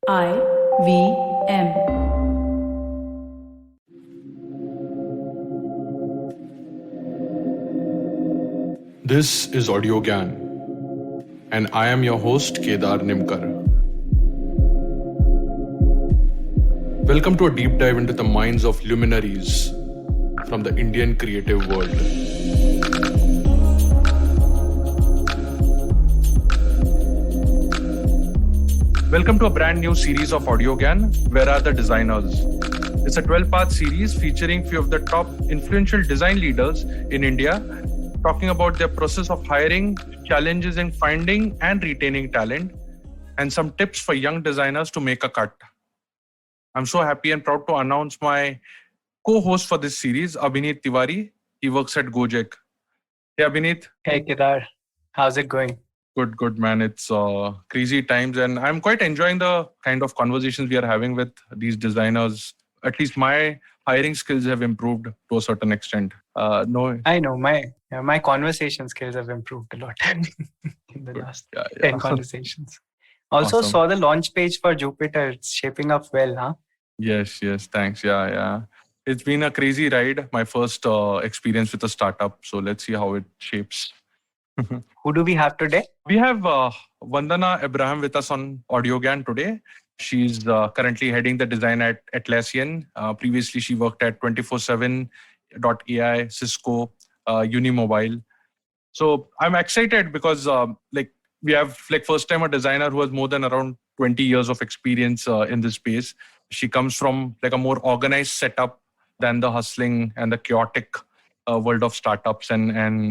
IVM. This is Audiogyan, and I am your host, Kedar Nimkar. Welcome to a deep dive into the minds of luminaries from the Indian creative world. Welcome to a brand new series of Audiogyan, Where Are the Designers? It's a 12-part series featuring few of the top influential design leaders in India, talking about their process of hiring, challenges in finding and retaining talent, and some tips for young designers to make a cut. I'm so happy and proud to announce my co-host for this series, Abhinit Tiwari. He works at Gojek. Hey, Abhinit. Hey, Kedar. How's it going? Good, man. It's crazy times, and I'm quite enjoying the kind of conversations we are having with these designers. At least my hiring skills have improved to a certain extent. No, I know my conversation skills have improved a lot in the last 10 conversations. Also Awesome. saw the launch page for Jupiter. It's shaping up well, huh? Yes, thanks. Yeah. It's been a crazy ride. My first experience with a startup. So let's see how it shapes. Who do we have today? We have Vandana Abraham with us on Audiogyan today. She's currently heading the design at Atlassian. Previously, she worked at 247.ai, Cisco, Unimobile. So I'm excited because we have first time a designer who has more than around 20 years of experience in this space. She comes from a more organized setup than the hustling and the chaotic world of startups and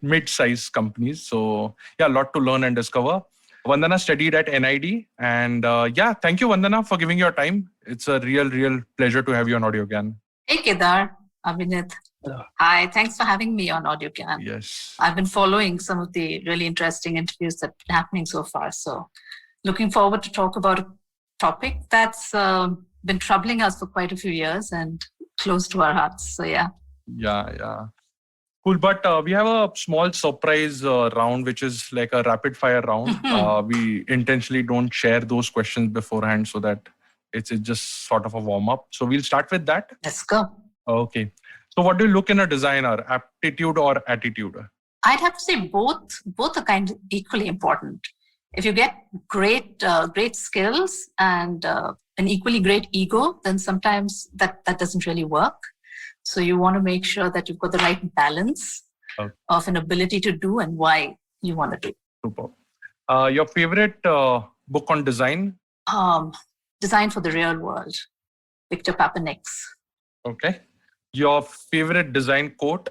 mid-size companies. So a lot to learn and discover. Vandana studied at NID, and thank you, Vandana, for giving your time. It's a real pleasure to have you on Audiogyan. Hey, Kedar, Abhinit. Hello. Hi, thanks for having me on Audiogyan. Yes. I've been following some of the really interesting interviews that have been happening so far. So looking forward to talk about a topic that's been troubling us for quite a few years and close to our hearts. So yeah. Yeah. Cool, but we have a small surprise round, which is like a rapid fire round. We intentionally don't share those questions beforehand so that it's just sort of a warm up. So we'll start with that. Let's go. Okay. So what do you look in a designer, aptitude or attitude? I'd have to say both are kind of equally important. If you get great skills and an equally great ego, then sometimes that doesn't really work. So you want to make sure that you've got the right balance of an ability to do and why you want to do. Super. Your favorite book on design? Design for the Real World, Victor Papanik's. Okay. Your favorite design quote?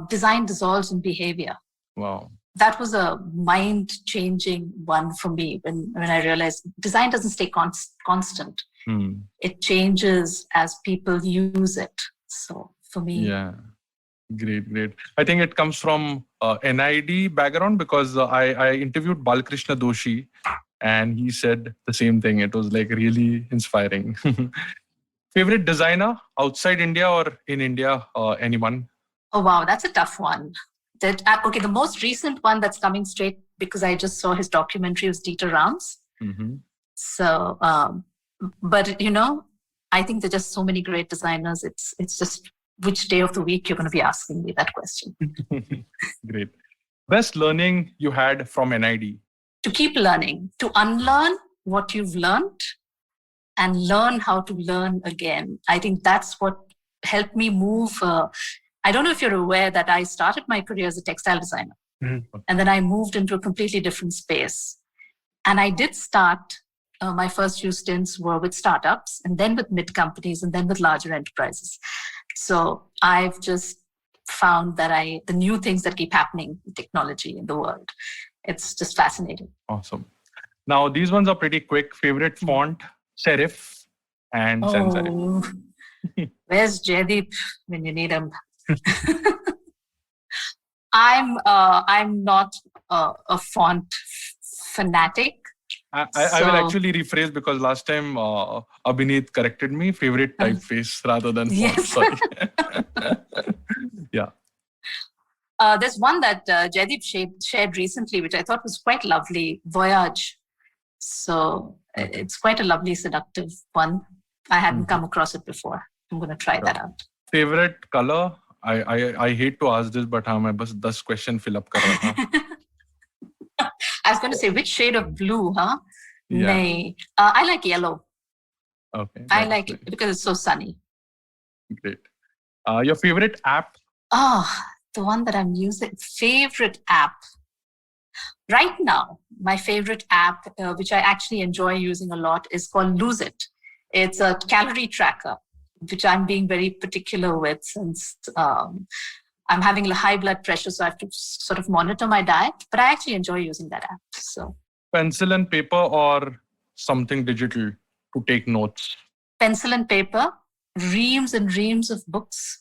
Design dissolves in behavior. Wow. That was a mind-changing one for me when I realized design doesn't stay constant. It changes as people use it. So for me... Yeah. Great. I think it comes from NID background because I interviewed Balkrishna Doshi and he said the same thing. It was really inspiring. Favorite designer outside India or in India? Anyone? Oh, wow. That's a tough one. The most recent one that's coming straight because I just saw his documentary was Dieter Rams. Mm-hmm. So, but I think there are just so many great designers. It's just which day of the week you're going to be asking me that question. Great. Best learning you had from NID? To keep learning, to unlearn what you've learned and learn how to learn again. I think that's what helped me move. I don't know if you're aware that I started my career as a textile designer. Mm-hmm. And then I moved into a completely different space. And I did start, my first few stints were with startups and then with mid companies and then with larger enterprises. So I've just found that the new things that keep happening in technology in the world, it's just fascinating. Awesome. Now, these ones are pretty quick. Favorite font, serif and sans serif. Where's Jaideep when you need him? I'm not a font fanatic. I will actually rephrase because last time Abhinit corrected me. Favorite typeface rather than font. Yes. Sorry. Yeah. There's one that Jaideep shared recently, which I thought was quite lovely. Voyage. So Okay. it's quite a lovely, seductive one. I hadn't come across it before. I'm going to try that out. Favorite color? I hate to ask this, but मैं बस 10 question fill up कर रहा था. I was going to say, which shade of blue, huh? Yeah. Nay. I like yellow. Okay. I that's like it because it's so sunny. Great. Your favorite app? Oh, the one that I'm using. Favorite app. Right now, my favorite app, which I actually enjoy using a lot, is called Lose It. It's a calorie tracker, which I'm being very particular with since I'm having high blood pressure, so I have to sort of monitor my diet. But I actually enjoy using that app. So Pencil and paper or something digital to take notes? pencil and paper, reams and reams of books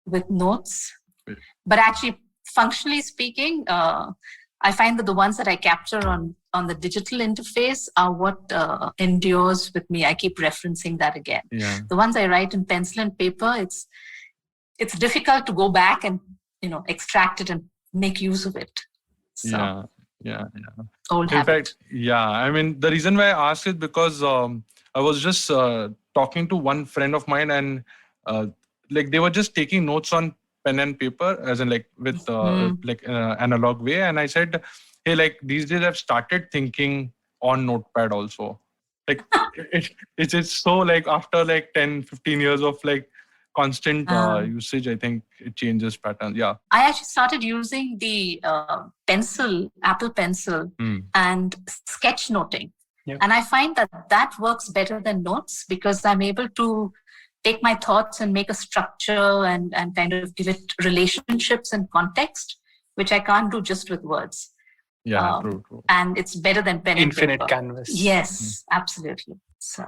with notes. Right. But actually, functionally speaking, I find that the ones that I capture on the digital interface are what endures with me. I keep referencing that again. Yeah. The ones I write in pencil and paper, it's difficult to go back and extract it and make use of it. So, Yeah. Old In habit. fact, yeah. I mean, the reason why I asked is because I was just talking to one friend of mine, and like they were just taking notes on pen and paper, as in like with analog way. And I said, hey, like these days I've started thinking on notepad also. Like it's so like after like 10, 15 years of like constant usage, I think it changes patterns. Yeah. I actually started using the Apple Pencil and sketchnoting. Yep. And I find that works better than notes because I'm able to take my thoughts and make a structure and kind of give it relationships and context, which I can't do just with words. Yeah, true. And it's better than pen and Infinite paper. canvas. Yes, absolutely. So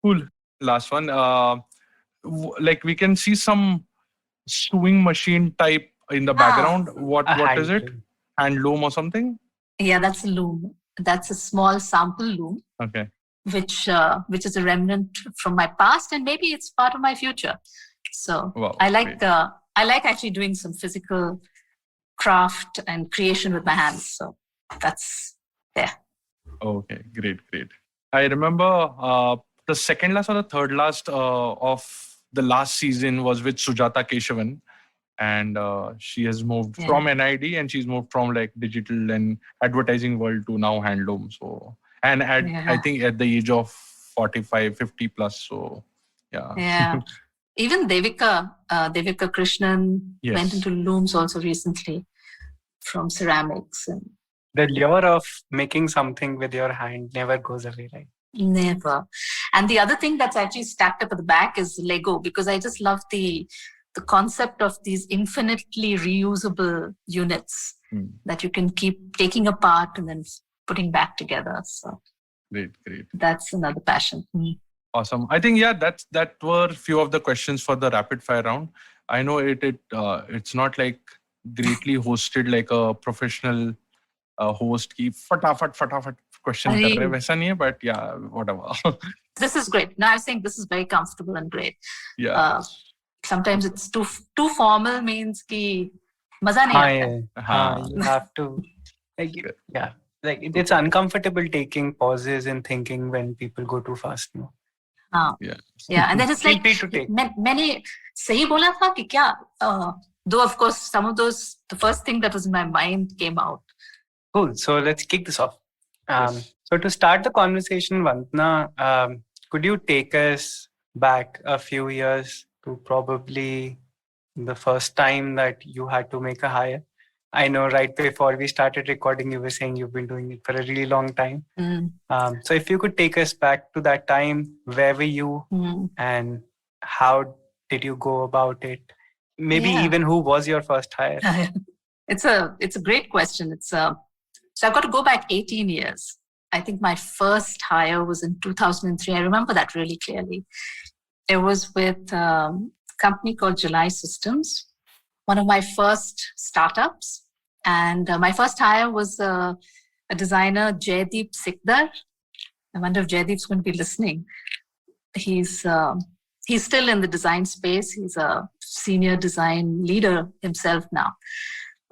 Cool. Last one. Like we can see some sewing machine type in the background. What is it? Hand loom or something? Yeah, that's a loom. That's a small sample loom. Okay. Which is a remnant from my past, and maybe it's part of my future. So Wow, I like actually doing some physical craft and creation with my hands. So that's there. Okay, great. I remember the second last or the third last of the last season was with Sujata Keshavan, and she has moved from NID, and she's moved from like digital and advertising world to now handloom. So and I think at the age of 45, 50 plus. So yeah. Even Devika Krishnan went into looms also recently from ceramics. And the lure of making something with your hand never goes away, right? Never. And the other thing that's actually stacked up at the back is Lego, because I just love the concept of these infinitely reusable units that you can keep taking apart and then putting back together. So great. That's another passion. Awesome. I think that were few of the questions for the rapid fire round. I know it's not like greatly hosted like a professional host ki fatafat question kar rahe वैसा नहीं है, but yeah, whatever. This is great. No, I was saying this is very comfortable and great. Yeah. Sometimes it's too formal, means ki maza nahi aata. You have to like it's uncomfortable taking pauses and thinking when people go too fast. No. Yeah, and then it's like many sahi bola tha ki kya? Though of course some of those, the first thing that was in my mind came out. Cool. So let's kick this off. So to start the conversation, Vandana, could you take us back a few years to probably the first time that you had to make a hire? I know right before we started recording, you were saying you've been doing it for a really long time. So if you could take us back to that time, where were you and how did you go about it? Maybe even who was your first hire? It's a great question. So I've got to go back 18 years. I think my first hire was in 2003. I remember that really clearly. It was with a company called July Systems, one of my first startups. And my first hire was a designer, Jaideep Sikdar. I wonder if Jaideep's going to be listening. He's still in the design space. He's a senior design leader himself now.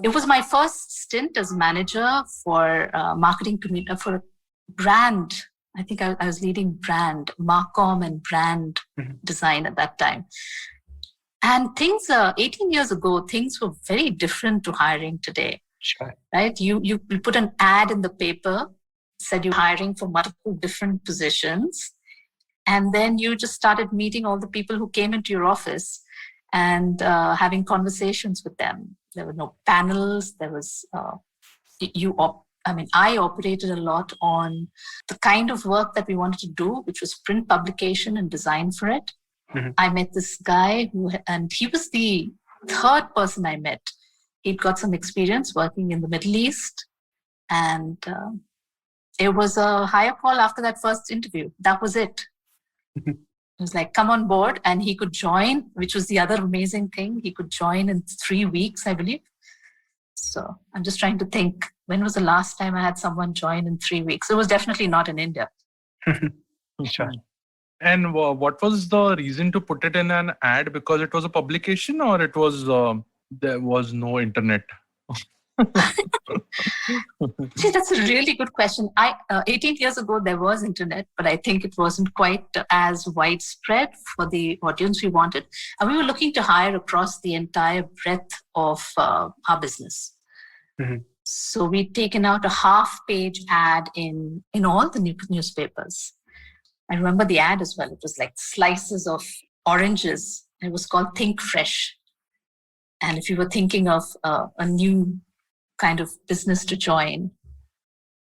It was my first stint as manager for marketing for brand. I think I was leading brand, Marcom and brand design at that time. And things, 18 years ago, things were very different to hiring today. Sure. Right? You put an ad in the paper, said you're hiring for multiple different positions. And then you just started meeting all the people who came into your office and having conversations with them. There were no panels. There was, I operated a lot on the kind of work that we wanted to do, which was print publication and design for it. I met this guy and he was the third person I met. He'd got some experience working in the Middle East, and it was a hire call after that first interview. That was it. It was like, come on board, and he could join, which was the other amazing thing. He could join in 3 weeks, I believe. So I'm just trying to think, when was the last time I had someone join in 3 weeks? It was definitely not in India. Sure. And what was the reason to put it in an ad? Because it was a publication, or it was there was no internet? See, that's a really good question. 18 years ago, there was internet, but I think it wasn't quite as widespread for the audience we wanted. And we were looking to hire across the entire breadth of our business. So we'd taken out a half-page ad in all the newspapers. I remember the ad as well. It was like slices of oranges. It was called Think Fresh. And if you were thinking of a new kind of business to join,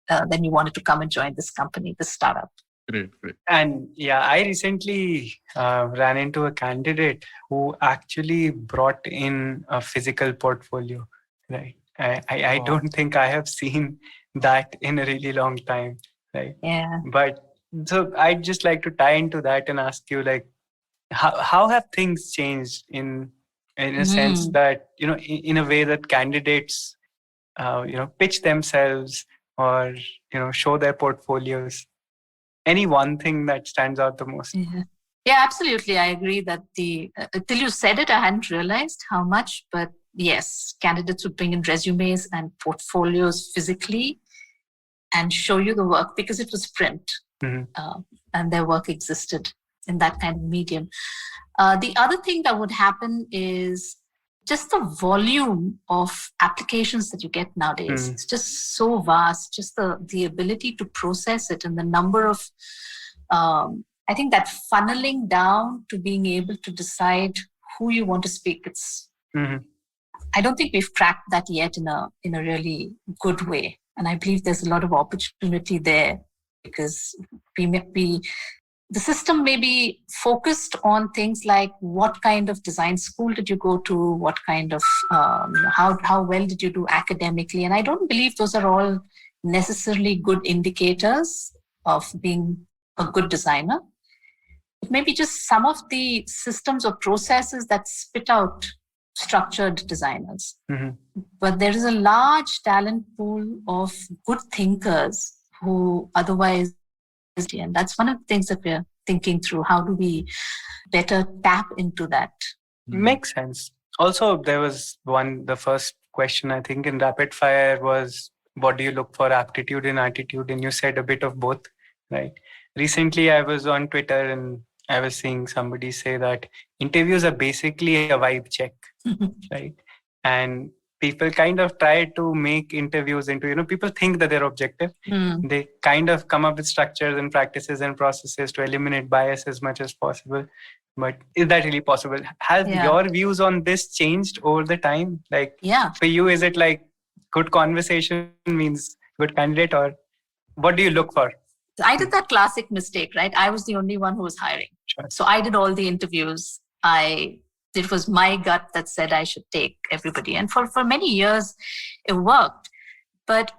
then you wanted to come and join this company, this startup. Great. And yeah, I recently ran into a candidate who actually brought in a physical portfolio. Right. I don't think I have seen that in a really long time. Right. Yeah. But so I'd just like to tie into that and ask you, like, how have things changed in a sense that, in a way that candidates, pitch themselves or, show their portfolios? Any one thing that stands out the most? Yeah, absolutely. I agree that till you said it, I hadn't realized how much, but yes, candidates would bring in resumes and portfolios physically and show you the work because it was print. And their work existed in that kind of medium. The other thing that would happen is just the volume of applications that you get nowadays. It's just so vast, just the ability to process it and the number of, I think that funneling down to being able to decide who you want to speak. I don't think we've cracked that yet in a really good way. And I believe there's a lot of opportunity there, because the system may be focused on things like what kind of design school did you go to, what kind of, how well did you do academically. And I don't believe those are all necessarily good indicators of being a good designer. It may be just some of the systems or processes that spit out structured designers. But there is a large talent pool of good thinkers who otherwise, and that's one of the things that we're thinking through. How do we better tap into that? Makes sense. Also, there was the first question I think in rapid fire was, what do you look for, aptitude and attitude? And you said a bit of both, right? Recently, I was on Twitter and I was seeing somebody say that interviews are basically a vibe check, right? And people kind of try to make interviews into, people think that they're objective. They kind of come up with structures and practices and processes to eliminate bias as much as possible. But is that really possible? Have your views on this changed over the time? Like, for you, is it like good conversation means good candidate, or what do you look for? I did that classic mistake, right? I was the only one who was hiring. Sure. So I did all the interviews. It was my gut that said I should take everybody. And for many years, it worked. But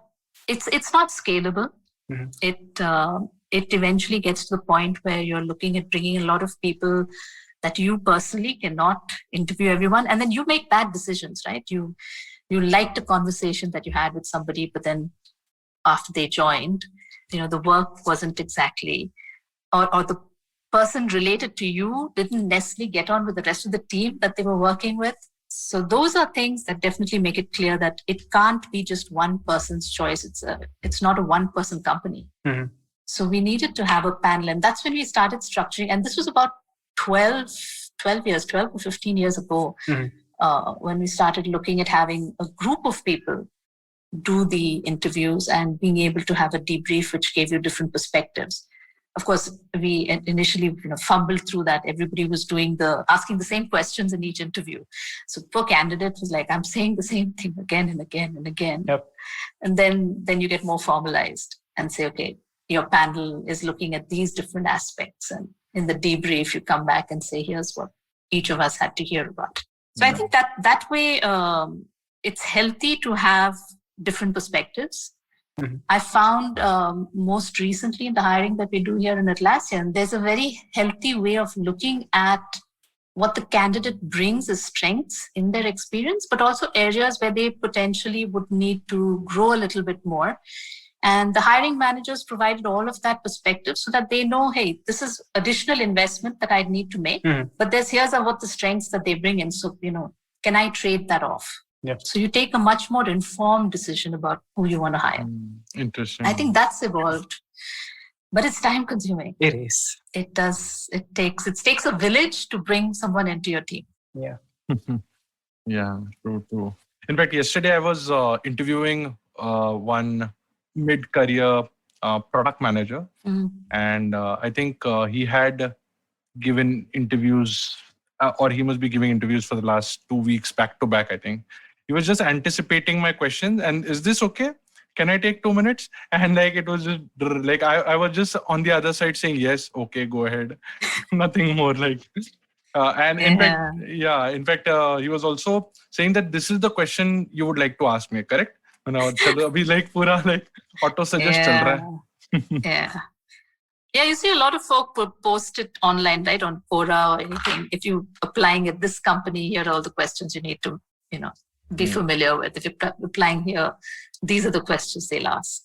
it's not scalable. It eventually gets to the point where you're looking at bringing a lot of people that you personally cannot interview everyone. And then you make bad decisions, right? You liked a conversation that you had with somebody, but then after they joined, the work wasn't exactly, or the person related to you didn't necessarily get on with the rest of the team that they were working with. So those are things that definitely make it clear that it can't be just one person's choice. It's not a one-person company. Mhm. So we needed to have a panel, and that's when we started structuring. And this was about 12 or 15 years ago, Mhm. when we started looking at having a group of people do the interviews and being able to have a debrief which gave you different perspectives. Of course, we initially fumbled through that. Everybody was asking the same questions in each interview. So poor candidate was like, I'm saying the same thing again and again and again. Yep. And then you get more formalized and say, okay, your panel is looking at these different aspects. And in the debrief, you come back and say, here's what each of us had to hear about. So I think that way, it's healthy to have different perspectives. Mhm. I found most recently in the hiring that we do here in Atlassian, there's a very healthy way of looking at what the candidate brings as strengths in their experience, but also areas where they potentially would need to grow a little bit more. And the hiring managers provided all of that perspective so that they know, hey, this is additional investment that I need to make, but here's what the strengths that they bring in. So, can I trade that off? Yep. So you take a much more informed decision about who you want to hire. Interesting. I think that's evolved, but it's time consuming. It is. It does. It takes a village to bring someone into your team. Yeah. Yeah, true. In fact, yesterday I was interviewing one mid-career product manager, and I think he had given interviews, or he must be giving interviews for the last 2 weeks back to back, I think. He was just anticipating my questions, and is this okay? Can I take 2 minutes? And it was just like I was just on the other side saying, yes, okay, go ahead. Nothing more and in fact, he was also saying that this is the question you would like to ask me, correct? And I would say, abhi pura auto suggest chal raha hai. Yeah, you see a lot of folk post it online, right, on Quora or anything. If you're applying at this company, here are all the questions you need to, be familiar with. If you're applying here, these are the questions they'll ask.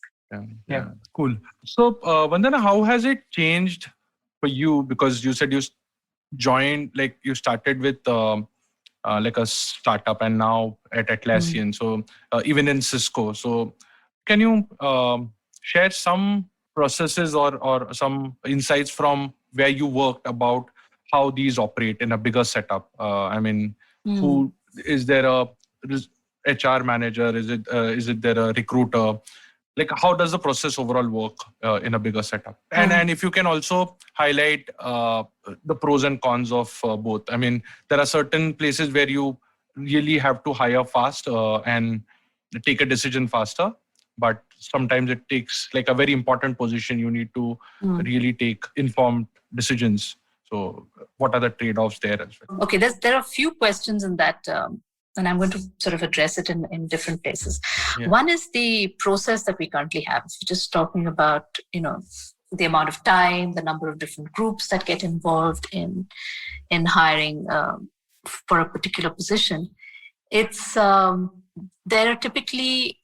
Yeah. Cool. So, Vandana, how has it changed for you? Because you said you joined, you started with a startup and now at Atlassian. So, even in Cisco. So, can you share some processes or some insights from where you worked about how these operate in a bigger setup? Who is there a HR manager? Is it there a recruiter? How does the process overall work in a bigger setup? And if you can also highlight the pros and cons of both. There are certain places where you really have to hire fast and take a decision faster. But sometimes it takes a very important position. You need to really take informed decisions. So what are the trade-offs there as well? Okay, there are a few questions in that, and I'm going to sort of address it in different places. Yeah. One is the process that we currently have. If you're just talking about, the amount of time, the number of different groups that get involved in hiring for a particular position. It's there are typically,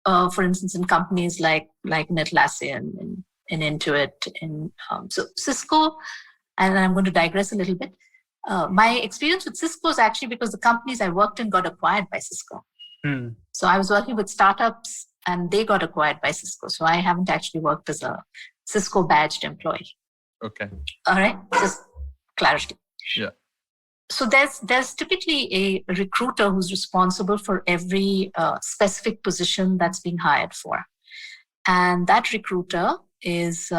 for instance, in companies like in Atlassian, in Intuit, so Cisco, and I'm going to digress a little bit. My experience with Cisco is actually because the companies I worked in got acquired by Cisco. So I was working with startups and they got acquired by Cisco. So I haven't actually worked as a Cisco badged employee. Okay. All right. Just clarity. Yeah. So there's typically a recruiter who's responsible for every specific position that's being hired for. And that recruiter is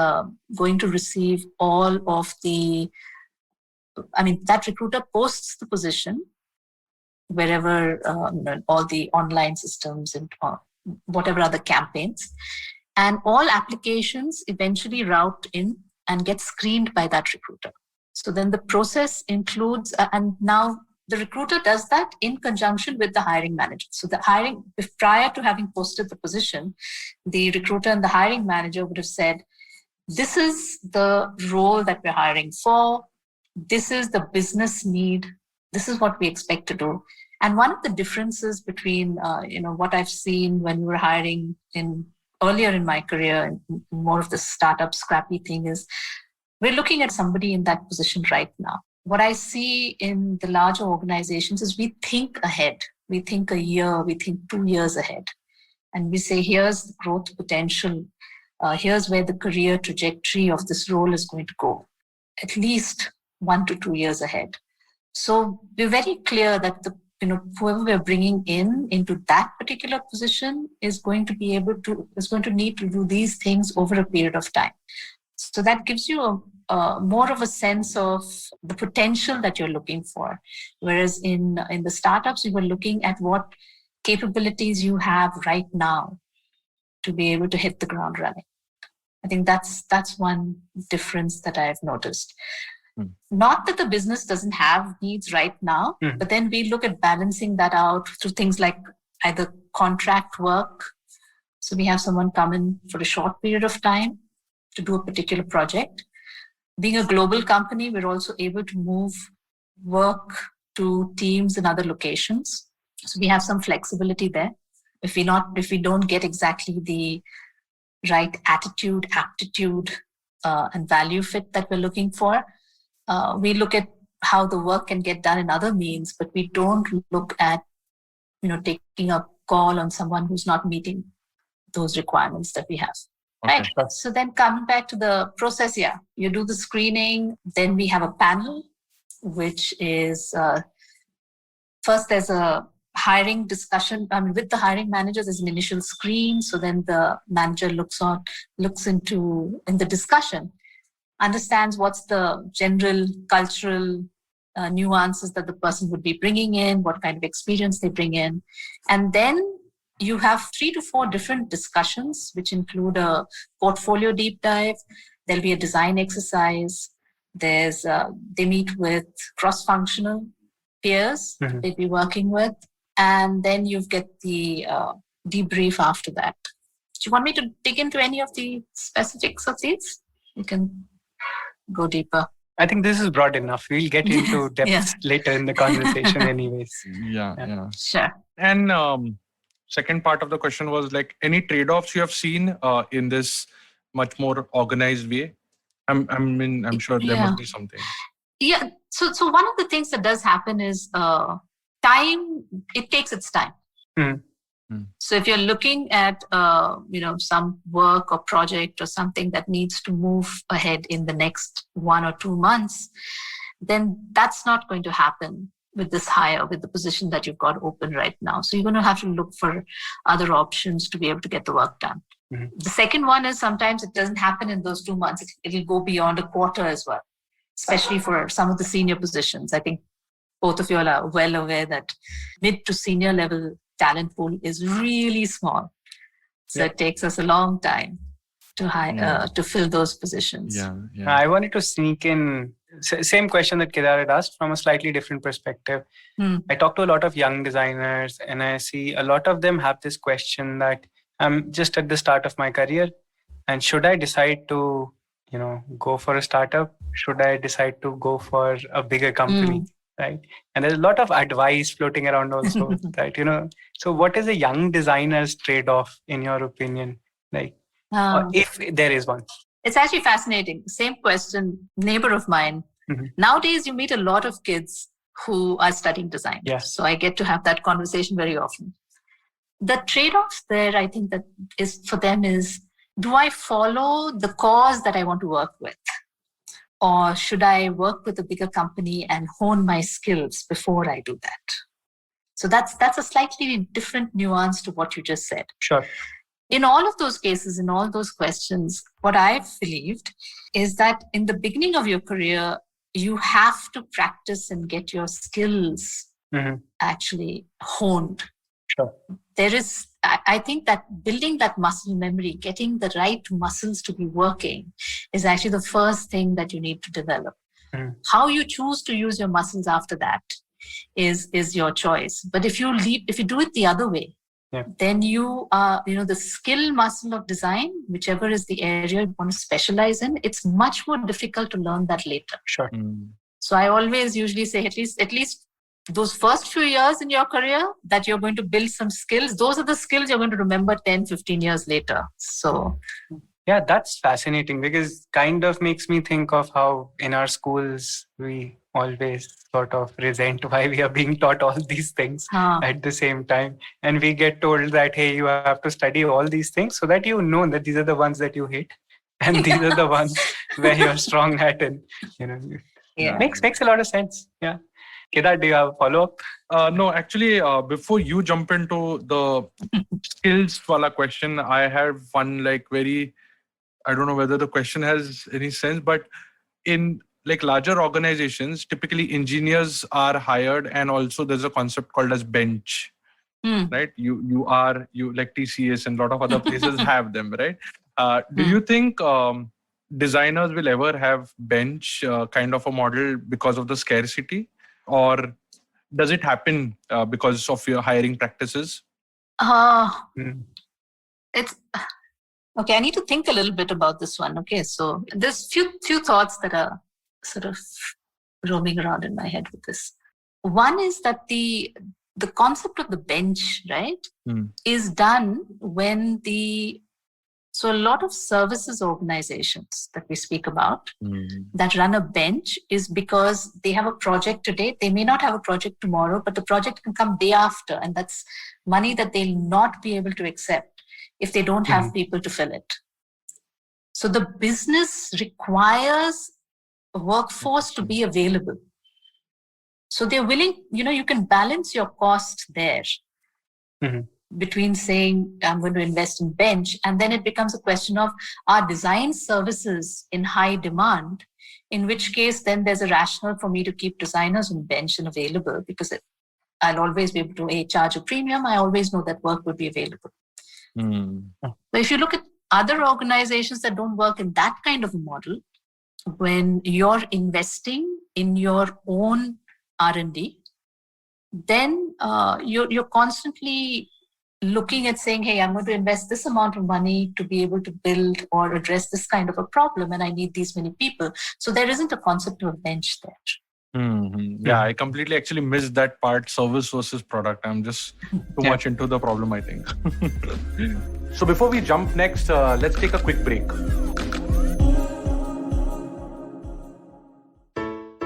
going to receive all of that recruiter posts the position wherever, all the online systems and whatever other campaigns. And all applications eventually route in and get screened by that recruiter. So then the process includes, and now the recruiter does that in conjunction with the hiring manager. So prior to having posted the position, the recruiter and the hiring manager would have said, this is the role that we're hiring for. This is the business need. This is what we expect to do. And one of the differences between, what I've seen when we were hiring earlier in my career, and more of the startup scrappy thing is, we're looking at somebody in that position right now. what I see in the larger organizations is we think ahead. We think a year, we think 2 years ahead. And we say, here's the growth potential. Here's where the career trajectory of this role is going to go, at least 1 to 2 years ahead. So we're very clear that whoever we're bringing into that particular position is going to need to do these things over a period of time. So that gives you more of a sense of the potential that you're looking for. Whereas in the startups, we were looking at what capabilities you have right now to be able to hit the ground running. I think that's one difference that I've noticed. Not that the business doesn't have needs right now, but then we look at balancing that out through things like either contract work. So we have someone come in for a short period of time to do a particular project. Being a global company, we're also able to move work to teams in other locations. So we have some flexibility there. If we don't get exactly the right attitude, aptitude, and value fit that we're looking for, we look at how the work can get done in other means, but we don't look at, taking a call on someone who's not meeting those requirements that we have. Okay. Right. So then coming back to the process, you do the screening, then we have a panel, which is first there's a hiring discussion. With the hiring manager, there's an initial screen. So then the manager looks into in the discussion, understands what's the general cultural nuances that the person would be bringing in, what kind of experience they bring in. And then you have 3 to 4 different discussions, which include a portfolio deep dive. There'll be a design exercise. They meet with cross-functional peers they'd be working with. And then you get the debrief after that. Do you want me to dig into any of the specifics of these? You can go deeper. I think this is broad enough. We'll get into depths later in the conversation anyways. Yeah. Sure. And second part of the question was like any trade-offs you have seen in this much more organized way? I'm sure there must be something. Yeah. So one of the things that does happen is time. It takes its time. So if you're looking at some work or project or something that needs to move ahead in the next 1 or 2 months, then that's not going to happen with this hire, with the position that you've got open right now. So you're going to have to look for other options to be able to get the work done. The second one is sometimes it doesn't happen in those 2 months. It'll go beyond a quarter as well, especially for some of the senior positions. I think both of you all are well aware that mid to senior level talent pool is really small. So it takes us a long time to hire, to fill those positions. I wanted to sneak in same question that Kedar had asked from a slightly different perspective. I talk to a lot of young designers and I see a lot of them have this question that I'm just at the start of my career, and should I decide to, go for a startup? Should I decide to go for a bigger company? Right. And there's a lot of advice floating around also, right? So what is a young designer's trade-off in your opinion? Like, if there is one? It's actually fascinating. Same question, neighbor of mine. Nowadays, you meet a lot of kids who are studying design. Yes. So I get to have that conversation very often. The trade-offs there, I think that is for them is, do I follow the cause that I want to work with? Or should I work with a bigger company and hone my skills before I do that? So that's a slightly different nuance to what you just said. Sure. In all of those cases, in all those questions, what I've believed is that in the beginning of your career, you have to practice and get your skills actually honed. Sure. I think that building that muscle memory, getting the right muscles to be working is actually the first thing that you need to develop. How you choose to use your muscles after that is your choice. But if you do it the other way, then you the skill muscle of design, whichever is the area you want to specialize in, it's much more difficult to learn that later. Sure. So I always usually say at least those first few years in your career that you're going to build some skills, those are the skills you're going to remember 10, 15 years later. So Yeah, that's fascinating because kind of makes me think of how in our schools we always sort of resent why we are being taught all these things at the same time. And we get told that, hey, you have to study all these things so that you know that these are the ones that you hate. And these are the ones where you're strong at. And, makes a lot of sense. Yeah. Kedar, do you have a follow-up? No, actually, before you jump into the skills wala question, I have one I don't know whether the question has any sense, but in larger organizations, typically engineers are hired, and also there's a concept called as bench, right? You like TCS and a lot of other places have them, right? Do you think designers will ever have bench kind of a model because of the scarcity, or does it happen because of your hiring practices? It's okay. I need to think a little bit about this one. Okay, so there's few thoughts that are sort of roaming around in my head with this. One is that the concept of the bench, right, is done when so a lot of services organizations that we speak about that run a bench is because they have a project today. They may not have a project tomorrow, but the project can come day after, and that's money that they'll not be able to accept if they don't have people to fill it. So the business requires a workforce to be available. So they're willing, you can balance your cost there between saying, I'm going to invest in bench, and then it becomes a question of, are design services in high demand, in which case then there's a rationale for me to keep designers on bench and available, because I'll always be able to charge a premium. I always know that work will be available. But if you look at other organizations that don't work in that kind of a model, when you're investing in your own R&D, then you're constantly looking at saying, hey, I'm going to invest this amount of money to be able to build or address this kind of a problem, and I need these many people. So there isn't a concept of a bench there. Yeah, I completely actually missed that part, service versus product. I'm just too much into the problem, I think. So before we jump next, let's take a quick break.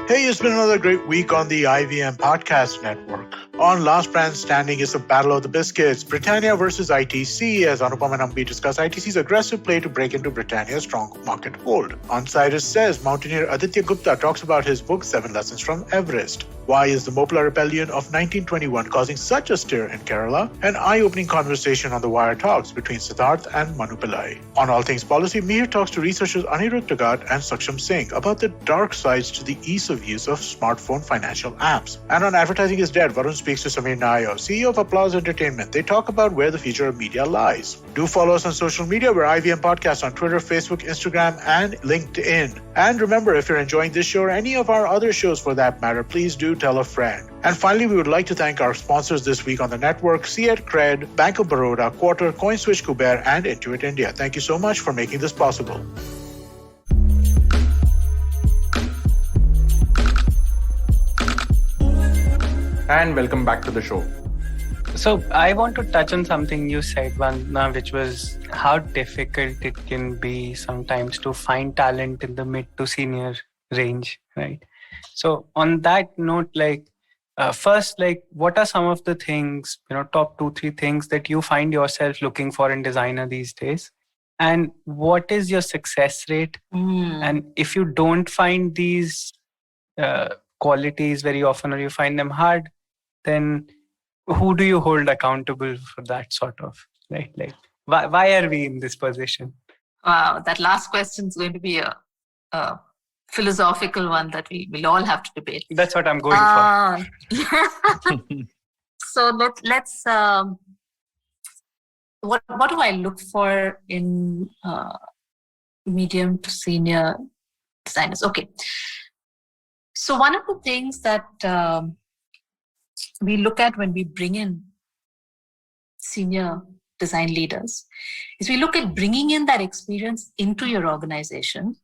Hey, it's been another great week on the IVM Podcast Network. On Last Brand Standing is the Battle of the Biscuits, Britannia versus ITC, as Anupam and Ambi discuss ITC's aggressive play to break into Britannia's strong market hold. On Cyrus Says, mountaineer Aditya Gupta talks about his book, 7 Lessons from Everest. Why is the Mopla Rebellion of 1921 causing such a stir in Kerala? An eye-opening conversation on the Wire Talks between Siddharth and Manu Pillai. On All Things Policy, Mihir talks to researchers Anirudh Tagat and Saksham Singh about the dark sides to the ease of use of smartphone financial apps. And on Advertising is Dead, Varun speaks to Samir Nair, CEO of Applause Entertainment. They talk about where the future of media lies. Do follow us on social media. We're IVM Podcast on Twitter, Facebook, Instagram, and LinkedIn. And remember, if you're enjoying this show or any of our other shows for that matter, please do tell a friend. And finally, we would like to thank our sponsors this week on the network, Ciet Cred, Bank of Baroda, Quarter, CoinSwitch Kuber, and Intuit India. Thank you so much for making this possible. And welcome back to the show. So I want to touch on something you said, Vandana, which was how difficult it can be sometimes to find talent in the mid to senior range, right? So on that note, first, what are some of the things, top 2-3 things that you find yourself looking for in designer these days? And what is your success rate? And if you don't find these qualities very often, or you find them hard, then who do you hold accountable for that sort of, right? Why are we in this position? Wow, that last question is going to be a philosophical one that we'll all have to debate. That's what I'm going for. So let's what do I look for in medium to senior designers? Okay. So one of the things that we look at when we bring in senior design leaders is we look at bringing in that experience into your organization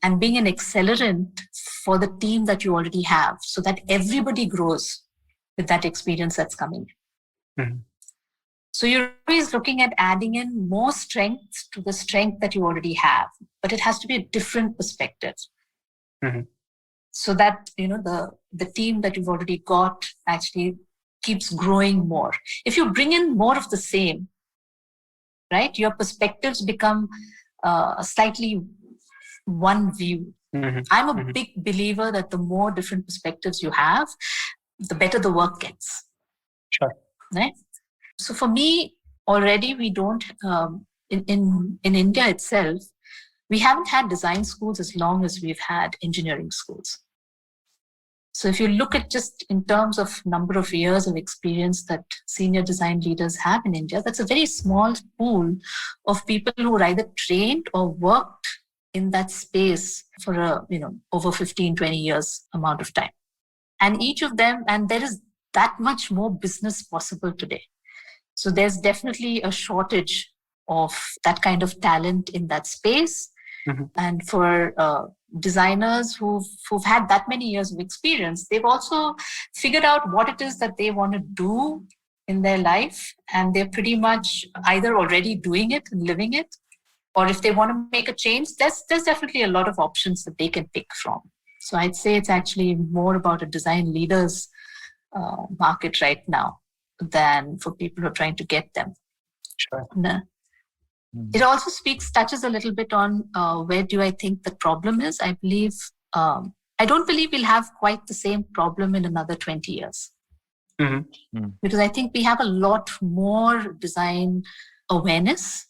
and being an accelerant for the team that you already have, so that everybody grows with that experience that's coming. So you're always looking at adding in more strengths to the strength that you already have, but it has to be a different perspective. Mm-hmm. So that, the team that you've already got actually keeps growing more. If you bring in more of the same, right, your perspectives become slightly one view. Mm-hmm. I'm a big believer that the more different perspectives you have, the better the work gets. Sure. Right? So for me, already we don't, in India itself, we haven't had design schools as long as we've had engineering schools. So if you look at just in terms of number of years of experience that senior design leaders have in India, that's a very small pool of people who are either trained or worked in that space for over 15, 20 years amount of time. And each of them, and there is that much more business possible today. So there's definitely a shortage of that kind of talent in that space. Mm-hmm. And for designers who've had that many years of experience, they've also figured out what it is that they want to do in their life. And they're pretty much either already doing it and living it, or if they want to make a change, there's definitely a lot of options that they can pick from. So I'd say it's actually more about a design leaders market right now than for people who are trying to get them. Sure. It also touches a little bit on where do I think the problem is. I don't believe we'll have quite the same problem in another 20 years. Mm-hmm. Because I think we have a lot more design awareness.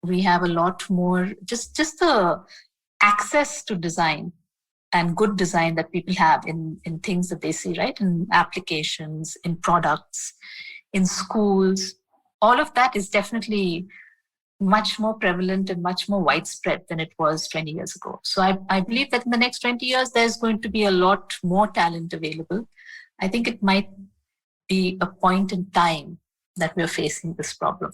We have a lot more, just the access to design and good design that people have in things that they see, right? In applications, in products, in schools. All of that is definitely much more prevalent and much more widespread than it was 20 years ago. So I believe that in the next 20 years, there's going to be a lot more talent available. I think it might be a point in time that we're facing this problem.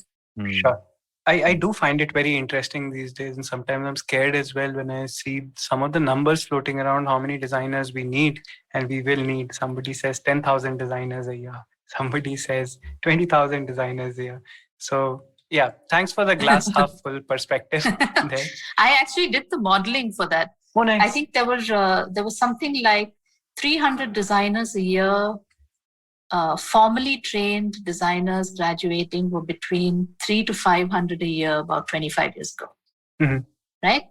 Sure. I do find it very interesting these days, and sometimes I'm scared as well when I see some of the numbers floating around, how many designers we need and we will need. Somebody says 10,000 designers a year. Somebody says 20,000 designers a year. So yeah, thanks for the glass half full perspective there. I actually did the modeling for that. Oh, nice. I think there was something like 300 designers a year. Formally trained designers graduating were between 300 to 500 a year about 25 years ago. Mm-hmm. Right?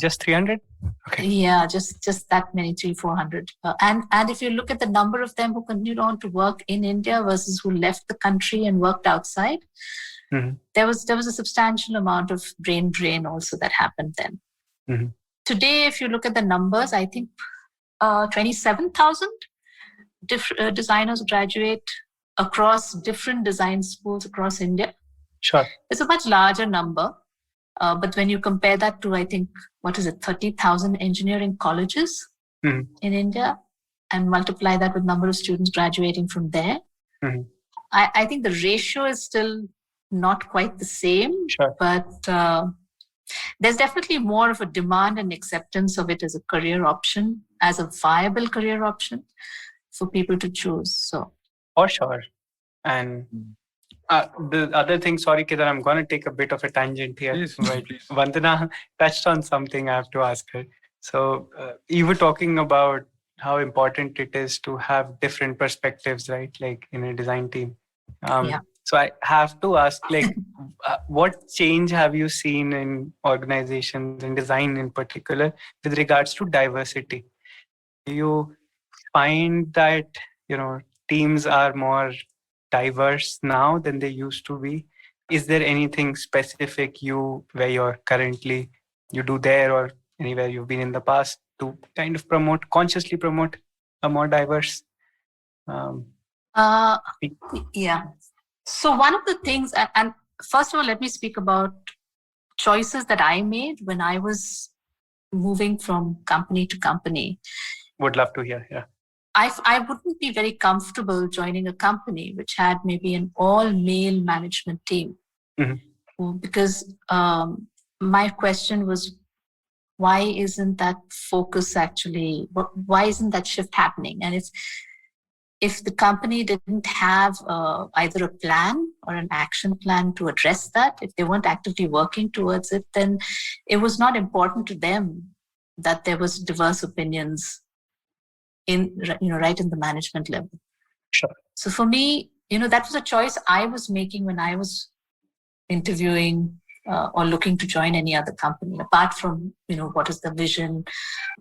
Just 300? Okay. Yeah, just that many, 300-400. And if you look at the number of them who continued on to work in India versus who left the country and worked outside, mm-hmm. there was a substantial amount of brain drain also that happened then. Mm-hmm. Today, if you look at the numbers, I think 27,000 designers graduate across different design schools across India. Sure. It's a much larger number. But when you compare that to, I think, 30,000 engineering colleges mm-hmm. in India and multiply that with number of students graduating from there, mm-hmm. I think the ratio is still not quite the same, sure. But there's definitely more of a demand and acceptance of it as a career option, as a viable career option for people to choose. So, for sure. And the other thing, sorry, Kedar, I'm going to take a bit of a tangent here. Please. Vandana touched on something I have to ask her. So you were talking about how important it is to have different perspectives, right? Like in a design team. yeah. So I have to ask, like, what change have you seen in organizations and design in particular with regards to diversity? Do you find that, teams are more diverse now than they used to be? Is there anything specific where you're currently, you do there or anywhere you've been in the past to kind of consciously promote a more diverse? Yeah. So one of the things, and first of all, let me speak about choices that I made when I was moving from company to company. Would love to hear, yeah. I wouldn't be very comfortable joining a company which had maybe an all-male management team. Mm-hmm. Because my question was, why isn't that focus actually, why isn't that shift happening? And if the company didn't have either a plan or an action plan to address that, if they weren't actively working towards it, then it was not important to them that there was diverse opinions right in the management level. Sure. So for me, that was a choice I was making when I was interviewing or looking to join any other company, apart from, what is the vision,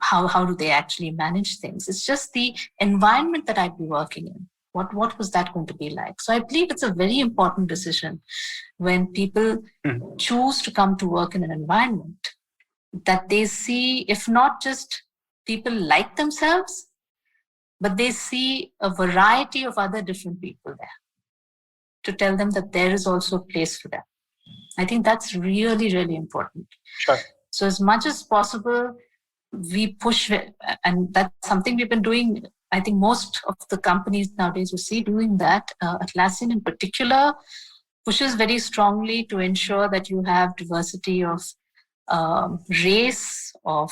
how do they actually manage things? It's just the environment that I'd be working in. What was that going to be like? So I believe it's a very important decision when people choose to come to work in an environment that they see, if not just people like themselves, but they see a variety of other different people there to tell them that there is also a place for them. I think that's really, really important. Sure. So as much as possible, we push, and that's something we've been doing. I think most of the companies nowadays you see doing that. Atlassian in particular pushes very strongly to ensure that you have diversity of race, of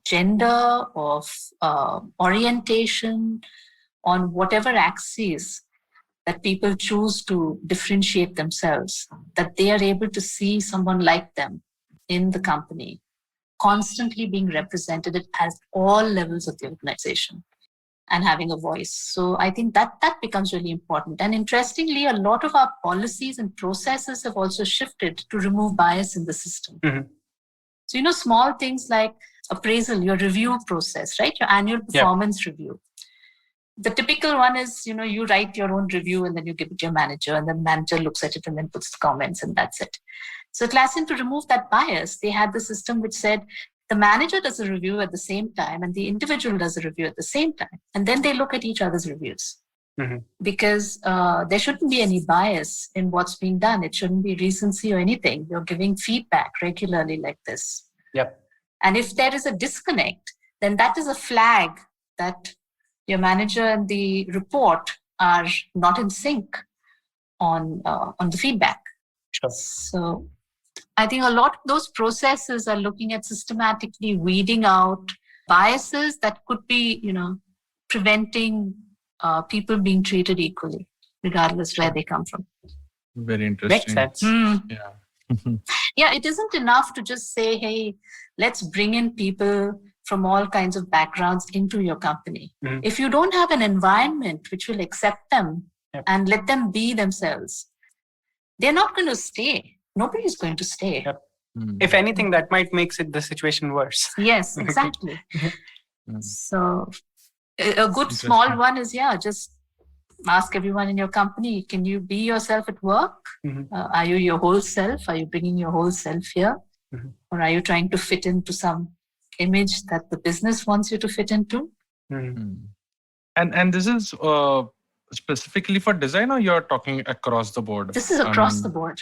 gender, of orientation, on whatever axes that people choose to differentiate themselves, that they are able to see someone like them in the company, constantly being represented at all levels of the organization and having a voice. So I think that becomes really important. And interestingly, a lot of our policies and processes have also shifted to remove bias in the system. Mm-hmm. So, small things like appraisal, your review process, right? Your annual performance review. The typical one is, you write your own review and then you give it to your manager, and the manager looks at it and then puts the comments, and that's it. So Atlassian, to remove that bias, they had the system which said the manager does a review at the same time and the individual does a review at the same time. And then they look at each other's reviews. Mm-hmm. Because there shouldn't be any bias in what's being done. It shouldn't be recency or anything. You're giving feedback regularly like this. Yep. And if there is a disconnect, then that is a flag that your manager and the report are not in sync on the feedback. Sure. So I think a lot of those processes are looking at systematically weeding out biases that could be, preventing people being treated equally, regardless where they come from. Very interesting. Makes sense. Yeah. Yeah, it isn't enough to just say, hey, let's bring in people from all kinds of backgrounds into your company. Mm-hmm. If you don't have an environment which will accept them and let them be themselves, they're not going to stay. Nobody's going to stay. Yep. If anything, that might make the situation worse. Yes, exactly. So a good small one is, just ask everyone in your company, can you be yourself at work? Mm-hmm. Are you your whole self? Are you bringing your whole self here? Mm-hmm. Or are you trying to fit into some image that the business wants you to fit into? Mm-hmm. And this is specifically for design, or you're talking across the board? This is across the board.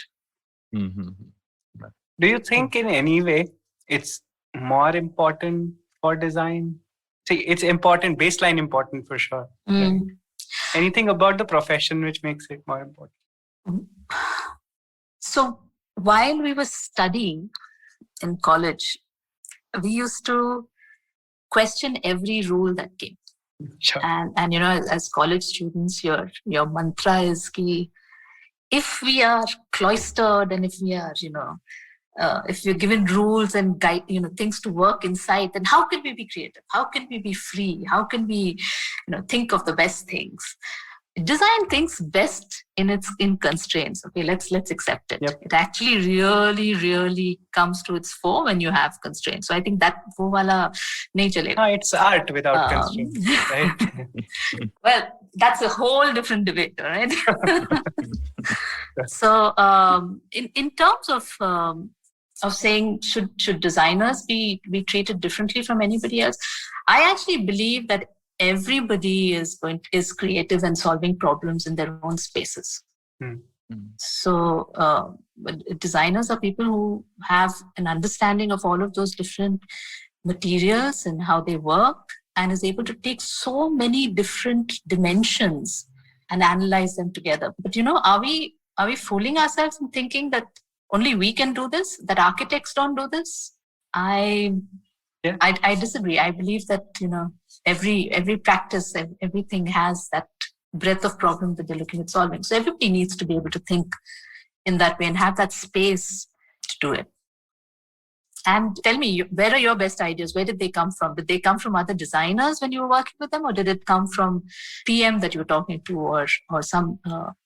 Mm-hmm. Do you think in any way it's more important for design? See, it's important, baseline important for sure. Right? Anything about the profession which makes it more important? So while we were studying in college, we used to question every rule that came. Sure. And as college students, your mantra is ki, if we are cloistered and if we are, if we're given rules and guide, things to work inside, then how can we be creative? How can we be free? How can we, think of the best things? Design thinks best in constraints. Okay, let's accept it. Yep. It actually really, really comes to its fore when you have constraints. So I think that wo wala nahi chalega. No, it's art without constraints, right? Well, that's a whole different debate, right? So in terms of saying should designers be treated differently from anybody else, I actually believe that everybody is creative and solving problems in their own spaces. So designers are people who have an understanding of all of those different materials and how they work, and is able to take so many different dimensions and analyze them together. But are we fooling ourselves in thinking that only we can do this, that architects don't do this? I disagree. I believe that every practice, everything has that breadth of problem that they're looking at solving. So everybody needs to be able to think in that way and have that space to do it. And tell me, where are your best ideas? Where did they come from? Did they come from other designers when you were working with them, or did it come from PM that you were talking to, or some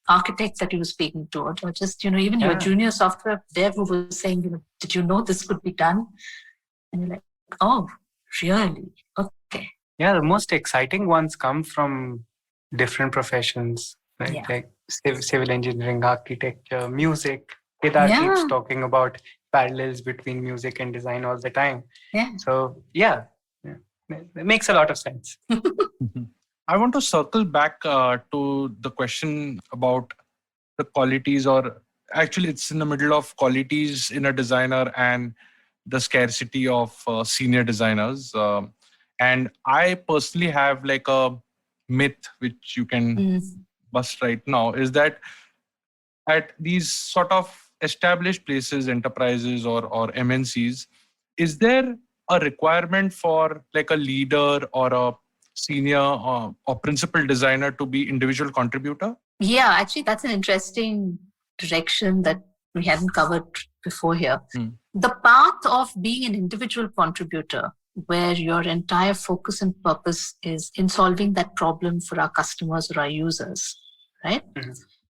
architect that you were speaking to, or just even your junior software dev who was saying, did you know this could be done? And you're like, oh, really? Okay. Yeah, the most exciting ones come from different professions, right? Yeah. Like civil engineering, architecture, music. Kedar keeps talking about parallels between music and design all the time. Yeah. So it makes a lot of sense. I want to circle back to the question about the qualities, or actually it's in the middle of qualities in a designer and the scarcity of senior designers. And I personally have like a myth which you can bust right now, is that at these sort of established places, enterprises or MNCs, is there a requirement for like a leader or a senior or principal designer to be individual contributor? Yeah, actually, that's an interesting direction that we hadn't covered before here. The path of being an individual contributor, where your entire focus and purpose is in solving that problem for our customers or our users, right?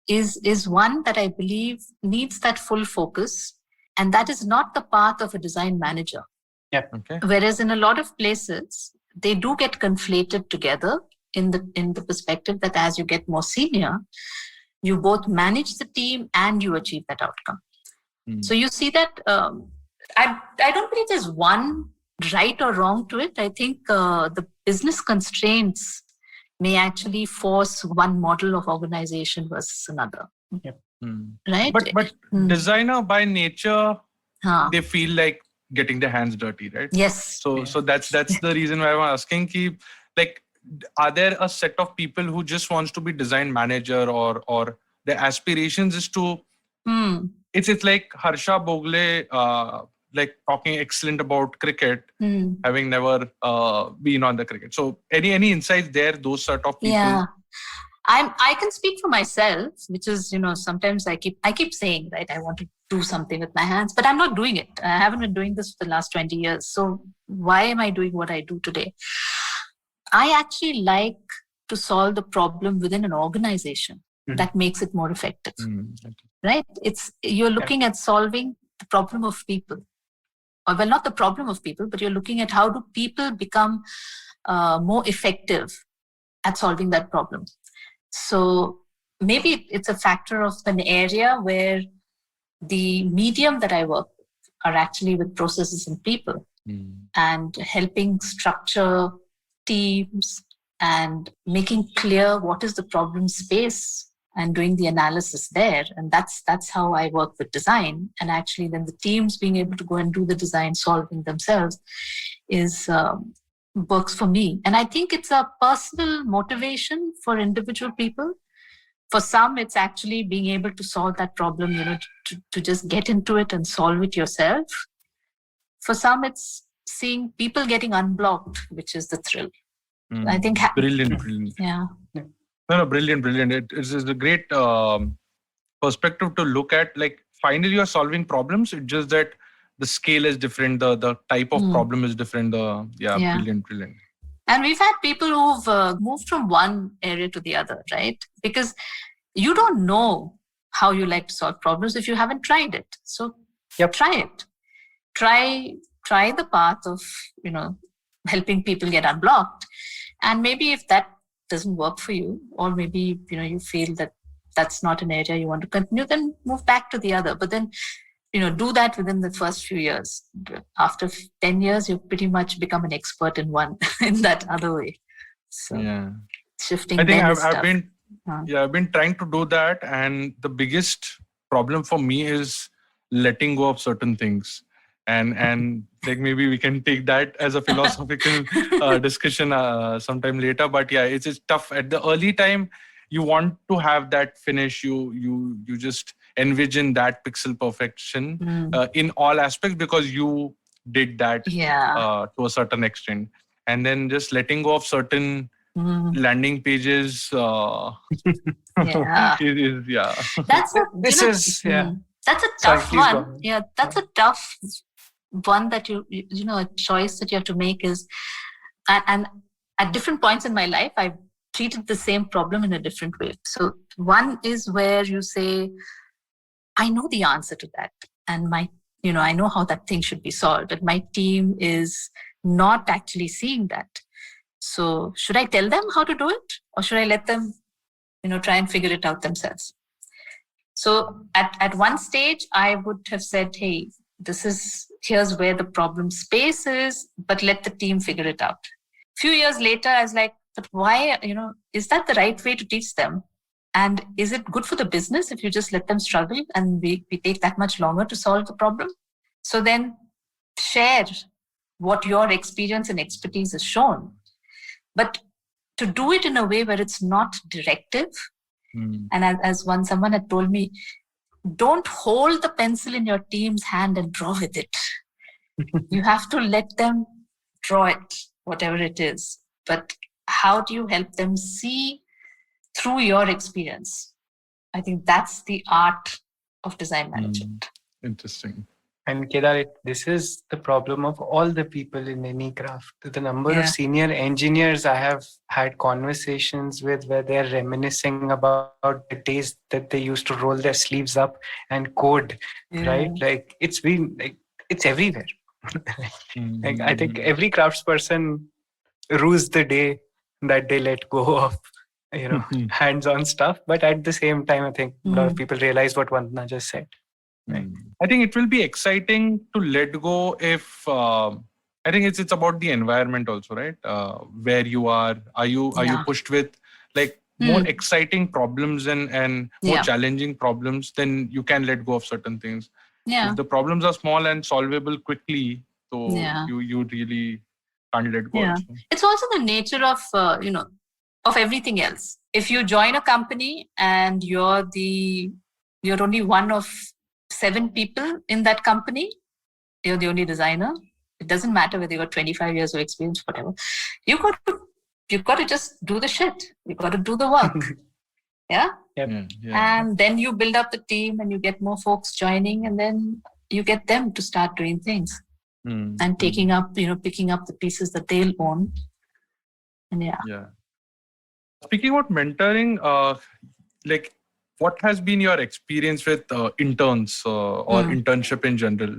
Is one that I believe needs that full focus, and that is not the path of a design manager. Yep. Okay. Whereas in a lot of places, they do get conflated together in the perspective that as you get more senior, you both manage the team and you achieve that outcome. So you see that I don't believe there's one right or wrong to it. I think the business constraints may actually force one model of organization versus another. Yep. Right? But designer by nature, they feel like getting their hands dirty, right? Yes. So that's the reason why I'm asking, like, are there a set of people who just wants to be design manager, or their aspirations is to it's like Harsha Bogle like talking excellent about cricket, having never been on the cricket. So any insights there, those sort of people? Yeah. I can speak for myself, which is, sometimes I keep saying, right, I want to do something with my hands, but I'm not doing it. I haven't been doing this for the last 20 years. So why am I doing what I do today? I actually like to solve the problem within an organization that makes it more effective, right? You're looking at solving the problem of people. Or, well, not the problem of people, but you're looking at how do people become more effective at solving that problem. So maybe it's a factor of an area where the medium that I work with are actually with processes and people, and helping structure teams and making clear what is the problem space and doing the analysis there. And that's how I work with design. And actually then the teams being able to go and do the design solving themselves is works for me. And I think it's a personal motivation for individual people. For some, it's actually being able to solve that problem, to just get into it and solve it yourself. For some, it's seeing people getting unblocked, which is the thrill. I think brilliant. Yeah. No, brilliant. It is a great perspective to look at. Like, finally, you're solving problems. It's just that the scale is different. The type of problem is different. Brilliant. And we've had people who've moved from one area to the other, right? Because you don't know how you like to solve problems if you haven't tried it. So try it. Try the path of, helping people get unblocked. And maybe if that doesn't work for you, or maybe, you feel that that's not an area you want to continue, then move back to the other. But then, do that within the first few years. After 10 years, you pretty much become an expert in that other way. So shifting. I think I've been trying to do that. And the biggest problem for me is letting go of certain things. And like maybe we can take that as a philosophical discussion sometime later. But it's tough at the early time. You want to have that finish. You just envision that pixel perfection in all aspects because you did that to a certain extent. And then just letting go of certain landing pages. Yeah. Yeah. That's a that's a tough one. Yeah, that's a tough one that a choice that you have to make is, and at different points in my life, I've treated the same problem in a different way. So one is where you say, I know the answer to that, and I know how that thing should be solved, but my team is not actually seeing that. So should I tell them how to do it, or should I let them, try and figure it out themselves? So at one stage, I would have said, hey, here's where the problem space is, but let the team figure it out. A few years later, I was like, but why, is that the right way to teach them? And is it good for the business if you just let them struggle and we take that much longer to solve the problem? So then share what your experience and expertise has shown. But to do it in a way where it's not directive, and as someone had told me, don't hold the pencil in your team's hand and draw with it. You have to let them draw it, whatever it is. But how do you help them see through your experience? I think that's the art of design management. Interesting. And Kedar, this is the problem of all the people in any craft. The number of senior engineers I have had conversations with where they're reminiscing about the days that they used to roll their sleeves up and code, right? Like it's everywhere. Like, I think every craftsperson rues the day that they let go of, hands-on stuff. But at the same time, I think a lot of people realize what Vandana just said. Right. I think it will be exciting to let go if I think it's about the environment also, right? Where you are you pushed with like more exciting problems and more challenging problems, then you can let go of certain things. If the problems are small and solvable quickly, so you really can't let go. Also. It's also the nature of of everything else. If you join a company and you're only one of 7 people in that company, you're the only designer. It doesn't matter whether you got 25 years of experience, whatever. You've got to just do the shit. You've got to do the work. And then you build up the team and you get more folks joining, and then you get them to start doing things and picking up the pieces that they'll own. And Speaking about mentoring, like, what has been your experience with interns or internship in general?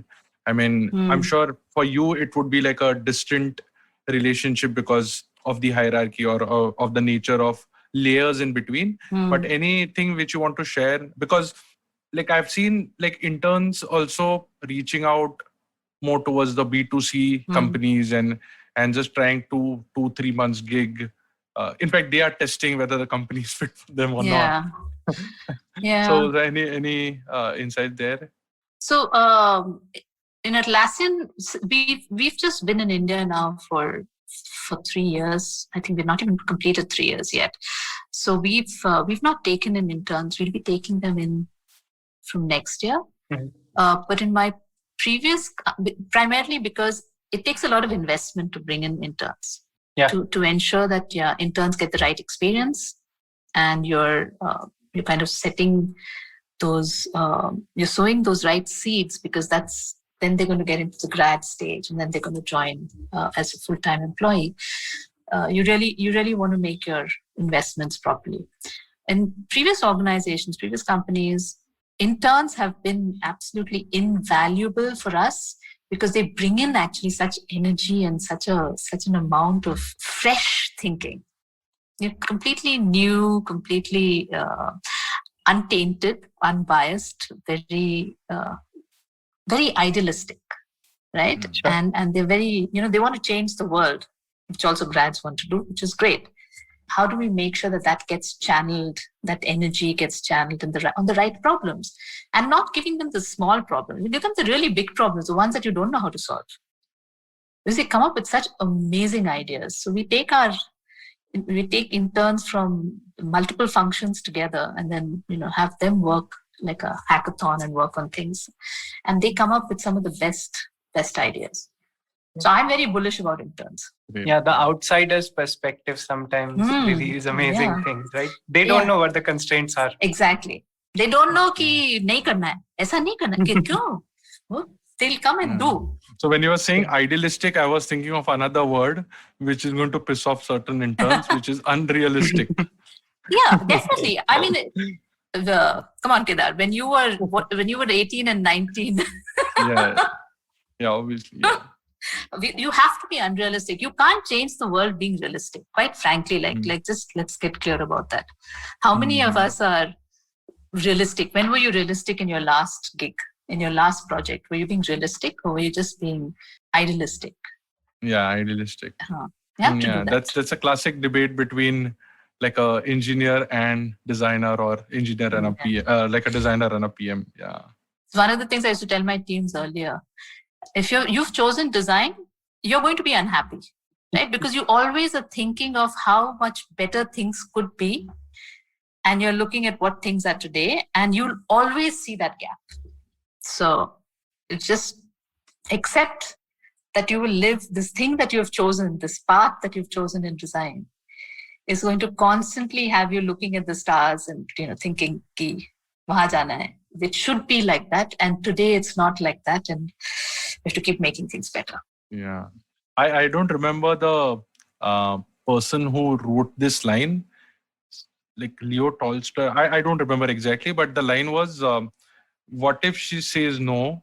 I mean, I'm sure for you, it would be like a distant relationship because of the hierarchy or of the nature of layers in between. But anything which you want to share? Because like I've seen like interns also reaching out more towards the B2C companies and just trying 2-3 months gig. In fact, they are testing whether the company is fit for them or not. So, any insight there? So, in Atlassian, we've just been in India now for 3 years. I think we've not even completed 3 years yet. So we've not taken in interns. We'll be taking them in from next year. But in my previous, primarily because it takes a lot of investment to bring in interns. To ensure that interns get the right experience, and you're kind of setting those, you're sowing those right seeds, because then they're going to get into the grad stage, and then they're going to join as a full-time employee. You really want to make your investments properly. In previous organizations, previous companies, interns have been absolutely invaluable for us, because they bring in actually such energy and such an amount of fresh thinking. You're completely new, completely untainted, unbiased, very very idealistic, right? Sure. And they're very, they want to change the world, which also grads want to do, which is great. How do we make sure that gets channeled, that energy gets channeled on the right problems, and not giving them the small problems? We give them the really big problems, the ones that you don't know how to solve. Because they come up with such amazing ideas. So we take interns from multiple functions together, and then have them work like a hackathon and work on things, and they come up with some of the best ideas. So I'm very bullish about interns. Yeah, the outsider's perspective sometimes reveals amazing things, right? They don't know what the constraints are. Exactly. They don't know कि नहीं करना है, ऐसा नहीं करना है, क्यों? They'll come and do. So when you were saying idealistic, I was thinking of another word which is going to piss off certain interns, which is unrealistic. Yeah, definitely. I mean, come on, Kedar. When you were 18 and 19, yeah, obviously. Yeah. You have to be unrealistic. You can't change the world being realistic. Quite frankly, like just let's get clear about that. How many of us are realistic? When were you realistic in your last gig? In your last project, were you being realistic or were you just being idealistic? Yeah, idealistic. You have to do that. That's a classic debate between like a engineer and designer, or engineer and a PM, like a designer and a PM. Yeah. One of the things I used to tell my teams earlier: if you've chosen design, you're going to be unhappy, right? Because you always are thinking of how much better things could be, and you're looking at what things are today, and you'll always see that gap. So just accept that you will live this thing that you have chosen, this path that you've chosen in design is going to constantly have you looking at the stars and thinking ki wahan jana hai. It should be like that, and today it's not like that, and you have to keep making things better. Yeah, I don't remember the person who wrote this line, like Leo Tolstoy. I don't remember exactly, but the line was, what if she says no?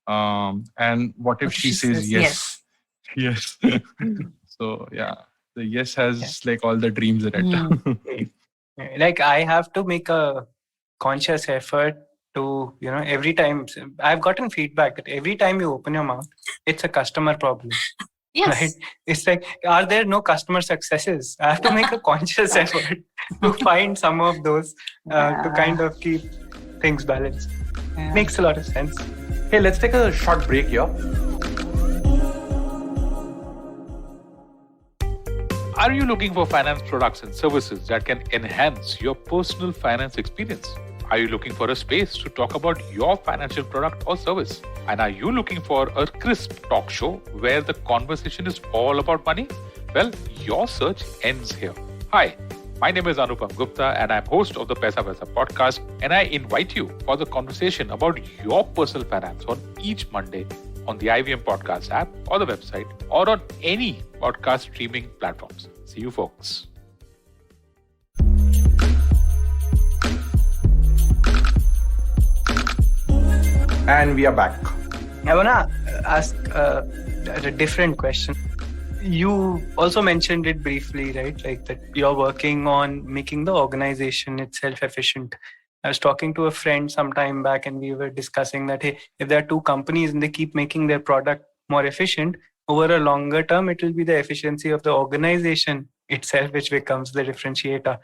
And what if she says yes? Yes. So yeah, the yes has like all the dreams in it. Like I have to make a conscious effort to, every time I've gotten feedback that every time you open your mouth, it's a customer problem. Yes. Right? It's like, are there no customer successes? I have to make a conscious effort to find some of those to kind of keep things balanced. Yeah. Makes a lot of sense. Hey, let's take a short break here. Are you looking for finance products and services that can enhance your personal finance experience? Are you looking for a space to talk about your financial product or service? And are you looking for a crisp talk show where the conversation is all about money? Well, your search ends here. Hi, my name is Anupam Gupta and I'm host of the Paisa Paisa podcast, and I invite you for the conversation about your personal finance on each Monday on the IVM podcast app or the website or on any podcast streaming platforms. See you folks. And we are back. I want to ask a different question. You also mentioned it briefly, right? Like that you're working on making the organization itself efficient. I was talking to a friend some time back and we were discussing that, hey, if there are two companies and they keep making their product more efficient, over a longer term, it will be the efficiency of the organization itself, which becomes the differentiator.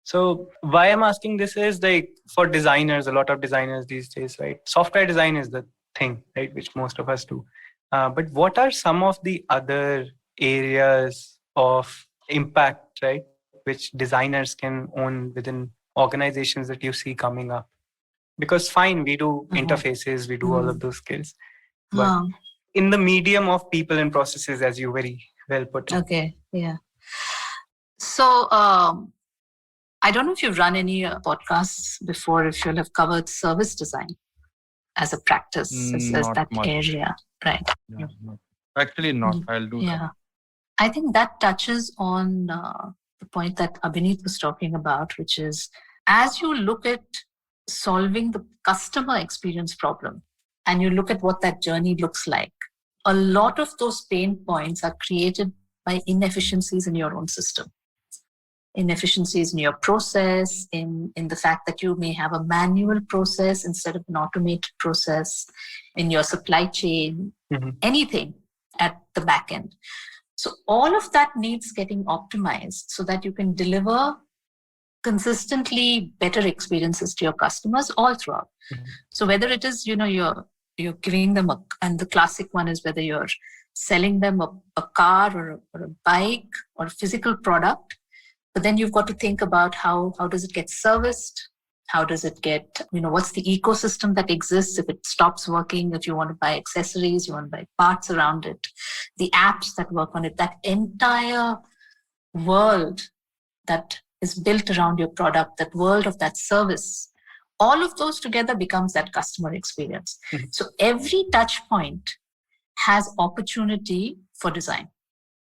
So why I'm asking this is like for designers, a lot of designers these days, right? Software design is the thing, right? Which most of us do. But what are some of the other areas of impact, right? Which designers can own within organizations that you see coming up? Because fine, we do interfaces, we do all of those skills. But in the medium of people and processes, as you very well put it. Okay, yeah. So I don't know if you've run any podcasts before, if you'll have covered service design as a practice, as that much. Area, right? Yeah, actually not. I'll do that. I think that touches on the point that Abhinit was talking about, which is as you look at solving the customer experience problem and you look at what that journey looks like, a lot of those pain points are created by inefficiencies in your own system. Inefficiencies in your process, in the fact that you may have a manual process instead of an automated process, in your supply chain, anything at the back end. So all of that needs getting optimized so that you can deliver consistently better experiences to your customers all throughout. So whether it is, you're giving them and the classic one is whether you're selling them a car or a bike or a physical product, but then you've got to think about how does it get serviced? How does it get, what's the ecosystem that exists if it stops working, if you want to buy accessories, you want to buy parts around it, the apps that work on it, that entire world that is built around your product, that world of that service, all of those together becomes that customer experience. Mm-hmm. So every touch point has opportunity for design.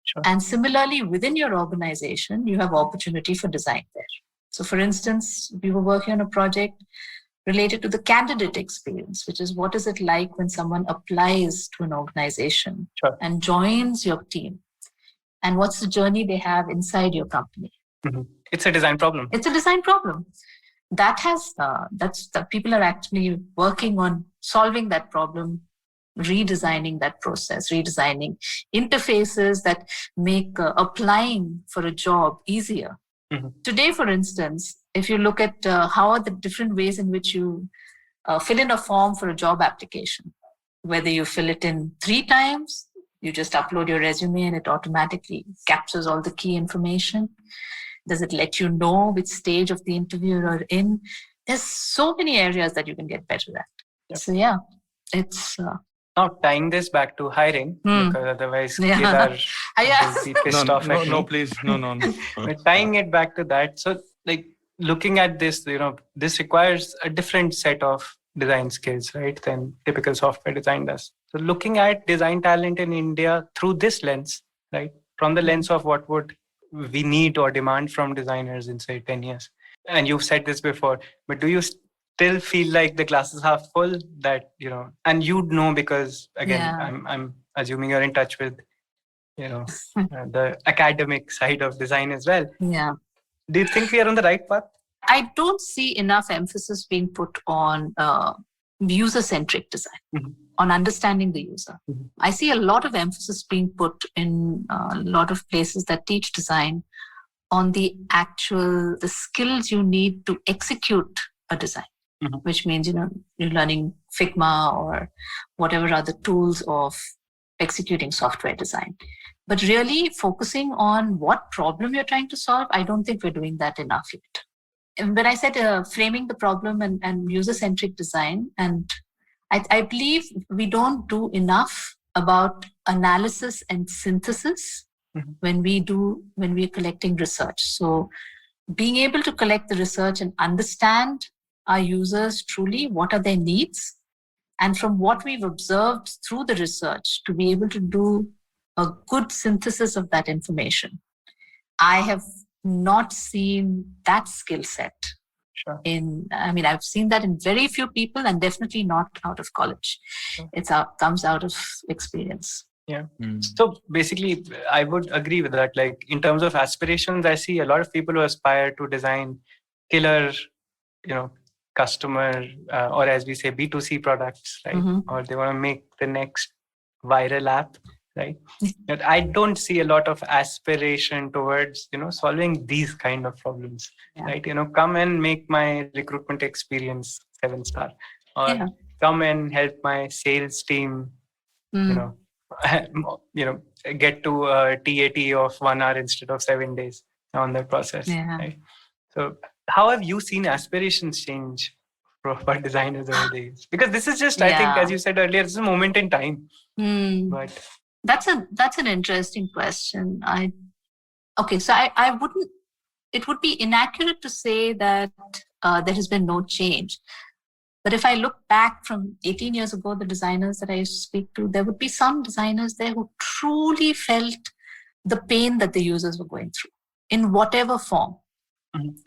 Sure. And similarly, within your organization, you have opportunity for design there. So for instance, we were working on a project related to the candidate experience, which is what is it like when someone applies to an organization Sure. and joins your team? And what's the journey they have inside your company? Mm-hmm. It's a design problem. It's a design problem. That has, people are actually working on solving that problem, redesigning that process, redesigning interfaces that make applying for a job easier. Mm-hmm. Today, for instance, if you look at how are the different ways in which you fill in a form for a job application, whether you fill it in 3 times, you just upload your resume and it automatically captures all the key information. Does it let you know which stage of the interview you're in? There's so many areas that you can get better at. Yep. So yeah, it's... Now tying this back to hiring, because otherwise Kedar will be pissed off at me. No, please. No. But tying it back to that, so like looking at this, this requires a different set of design skills, right, than typical software design does. So looking at design talent in India through this lens, right, from the lens of what would we need or demand from designers in say 10 years. And you've said this before, but do you still feel like the glass is half full, that and because again I'm assuming you're in touch with the academic side of design as well. Yeah. Do you think we are on the right path? I don't see enough emphasis being put on user-centric design, on understanding the user. I see a lot of emphasis being put in a lot of places that teach design on the skills you need to execute a design. Which means, you're learning Figma or whatever other tools of executing software design. But really focusing on what problem you're trying to solve, I don't think we're doing that enough yet. And when I said framing the problem and user-centric design, and I believe we don't do enough about analysis and synthesis when we're collecting research. So being able to collect the research and understand our users truly, what are their needs, and from what we've observed through the research to be able to do a good synthesis of that information. I have not seen that skill set. Sure. I've seen that in very few people, and definitely not out of college. Sure. It comes out of experience. Yeah. So basically, I would agree with that. Like in terms of aspirations, I see a lot of people who aspire to design killer, customer or as we say B2C products, right? Or they want to make the next viral app, right? But I don't see a lot of aspiration towards solving these kind of problems, right? Come and make my recruitment experience 7-star, or come and help my sales team get to a TAT of 1 hour instead of 7 days on that process, right? So how have you seen aspirations change for designers over the years? Because this is just, I think, as you said earlier, it's a moment in time. But that's an interesting question. It would be inaccurate to say that there has been no change. But if I look back from 18 years ago, the designers that I used to speak to, there would be some designers there who truly felt the pain that the users were going through in whatever form.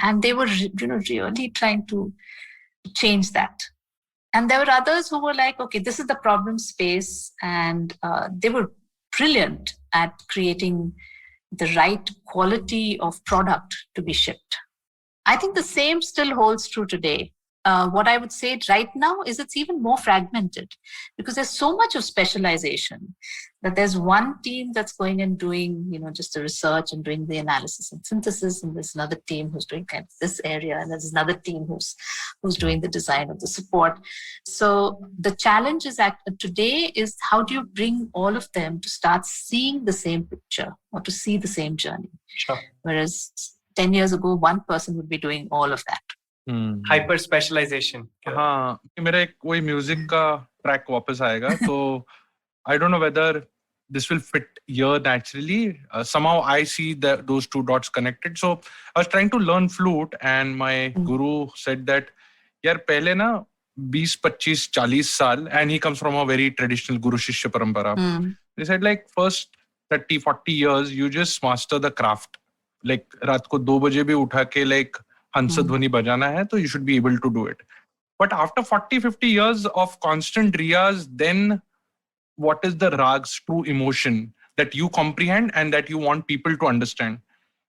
And they were really trying to change that. And there were others who were like, okay, this is the problem space. And they were brilliant at creating the right quality of product to be shipped. I think the same still holds true today. What I would say right now is it's even more fragmented because there's so much of specialization that there's one team that's going and doing, just the research and doing the analysis and synthesis, and there's another team who's doing kind of this area, and there's another team who's doing the design of the support. So the challenge is today is how do you bring all of them to start seeing the same picture or to see the same journey? Sure. Whereas 10 years ago, one person would be doing all of that. hyper specialization. हाँ, मेरा एक कोई music का track वापस आएगा, तो I don't know whether this will fit here naturally. Somehow I see those two dots connected. So I was trying to learn flute, and my guru said that, यार पहले ना 20, 25, 40 साल, and he comes from a very traditional guru shishya parampara. They said like first 30, 40 years, you just master the craft. Like रात को 2 बजे भी उठा के like हंसध्वनि बजाना है, तो you should be able to do it. But after 40, 50 years of constant riyaz, then what is the rag's true emotion that you comprehend and that you want people to understand,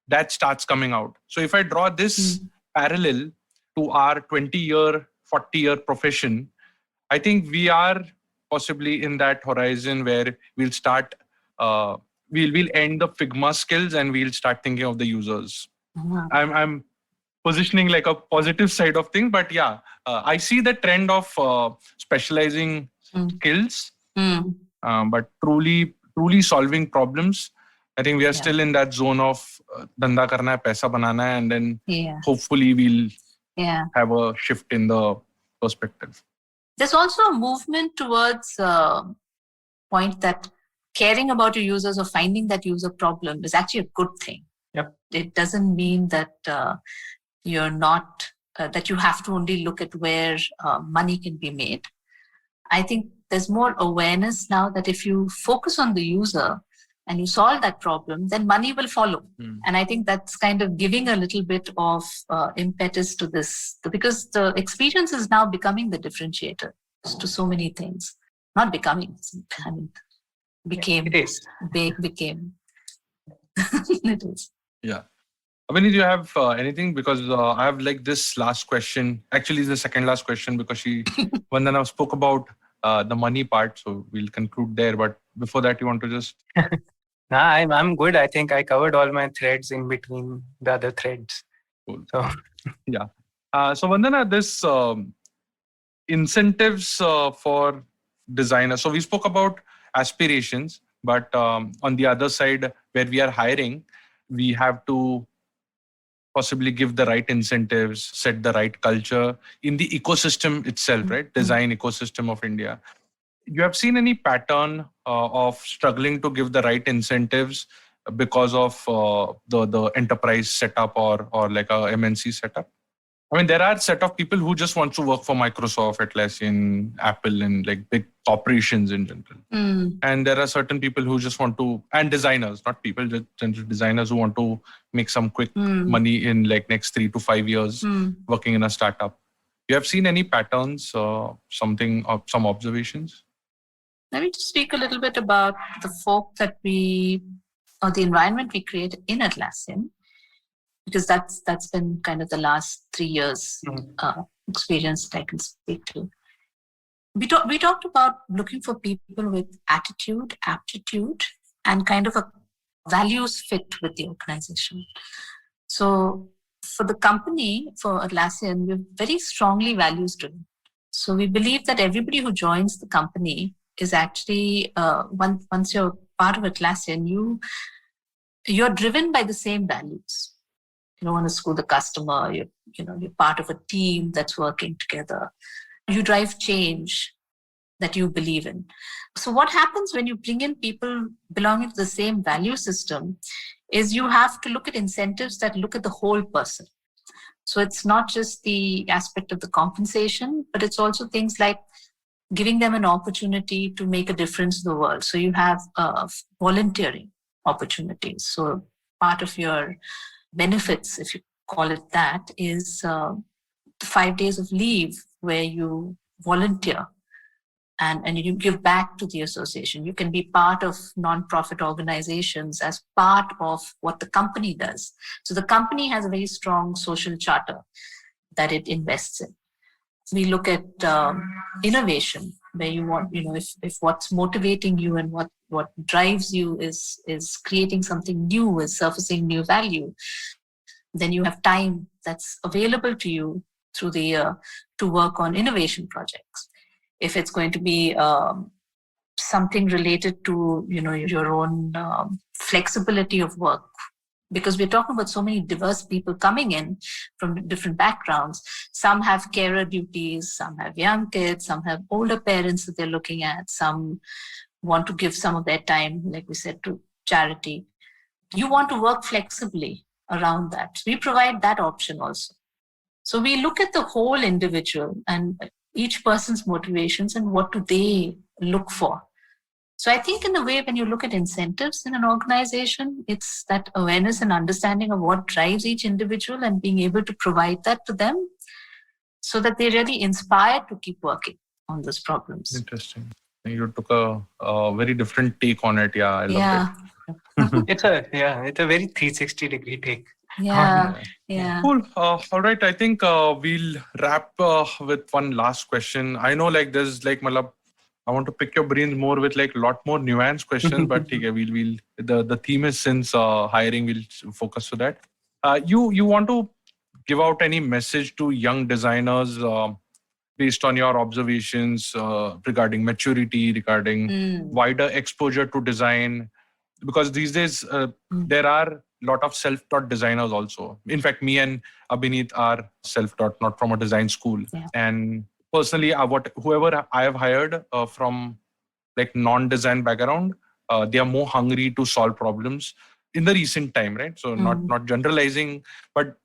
that starts coming out. So if I draw this parallel to our 20-year, 40-year profession, I think we are possibly in that horizon where we'll start, we'll end the Figma skills and we'll start thinking of the users. I'm positioning like a positive side of things, but yeah, I see the trend of specializing skills. But truly solving problems, I think we are still in that zone of dhanda karna hai, paisa banana hai, and then hopefully we'll have a shift in the perspective. There's also a movement towards point that caring about your users or finding that user problem is actually a good thing. Yep. It doesn't mean that you're not, that you have to only look at where money can be made. I think there's more awareness now that if you focus on the user and you solve that problem, then money will follow. And I think that's kind of giving a little bit of impetus to this, because the experience is now becoming the differentiator to so many things. Not becoming, I mean, became. It is. Became. It is. Yeah. Abhinit, do you have anything? Because I have like this last question. Actually, it's the second last question because Vandana spoke about the money part. So we'll conclude there. But before that, you want to just... Nah, I'm good. I think I covered all my threads in between the other threads. Cool. So yeah. So Vandana, this incentives for designers. So we spoke about aspirations, but on the other side, where we are hiring, we have to possibly give the right incentives, set the right culture in the ecosystem itself, right? Design ecosystem of India. You have seen any pattern of struggling to give the right incentives because of the enterprise setup or like a MNC setup? I mean, there are a set of people who just want to work for Microsoft, Atlassian, Apple, and like big corporations in general. And there are certain people who just want to, and designers, not people, just designers who want to make some quick money in like next 3 to 5 years working in a startup. You have seen any patterns, some observations? Let me just speak a little bit about the folk that or the environment we create in Atlassian, because that's been kind of the last 3 years experience that I can speak to. We talked about looking for people with attitude, aptitude, and kind of a values fit with the organization. So for the company, for Atlassian, we're very strongly values driven. So we believe that everybody who joins the company is actually, once you're part of Atlassian, you're driven by the same values. You don't want to screw the customer. You're part of a team that's working together. You drive change that you believe in. So what happens when you bring in people belonging to the same value system is you have to look at incentives that look at the whole person. So it's not just the aspect of the compensation, but it's also things like giving them an opportunity to make a difference in the world. So you have volunteering opportunities. So part of your benefits, if you call it that, is 5 days of leave where you volunteer and you give back to the association. You can be part of non-profit organizations as part of what the company does. So the company has a very strong social charter that it invests in. We look at innovation, where you want, if what's motivating you and what drives you is creating something new, is surfacing new value, then you have time that's available to you through the year to work on innovation projects. If it's going to be something related to your own flexibility of work, because we're talking about so many diverse people coming in from different backgrounds. Some have carer duties, some have young kids, some have older parents that they're looking at, some want to give some of their time, like we said, to charity. You want to work flexibly around that. We provide that option also. So we look at the whole individual and each person's motivations and what do they look for. So I think in a way, when you look at incentives in an organization, it's that awareness and understanding of what drives each individual and being able to provide that to them so that they're really inspired to keep working on those problems. Interesting. You took a very different take on it. Yeah, I love it. It's a very 360-degree take. Yeah. Cool. All right. I think we'll wrap with one last question. I know there's I want to pick your brains more with a lot more nuanced questions, but we'll the theme is since hiring, we'll focus to that. You want to give out any message to young designers based on your observations regarding maturity, regarding wider exposure to design? Because these days there are a lot of self-taught designers also. In fact, me and Abhinit are self-taught, not from a design school. Yeah. And personally, whoever I have hired from non-design background, they are more hungry to solve problems in the recent time, right? So not generalizing, but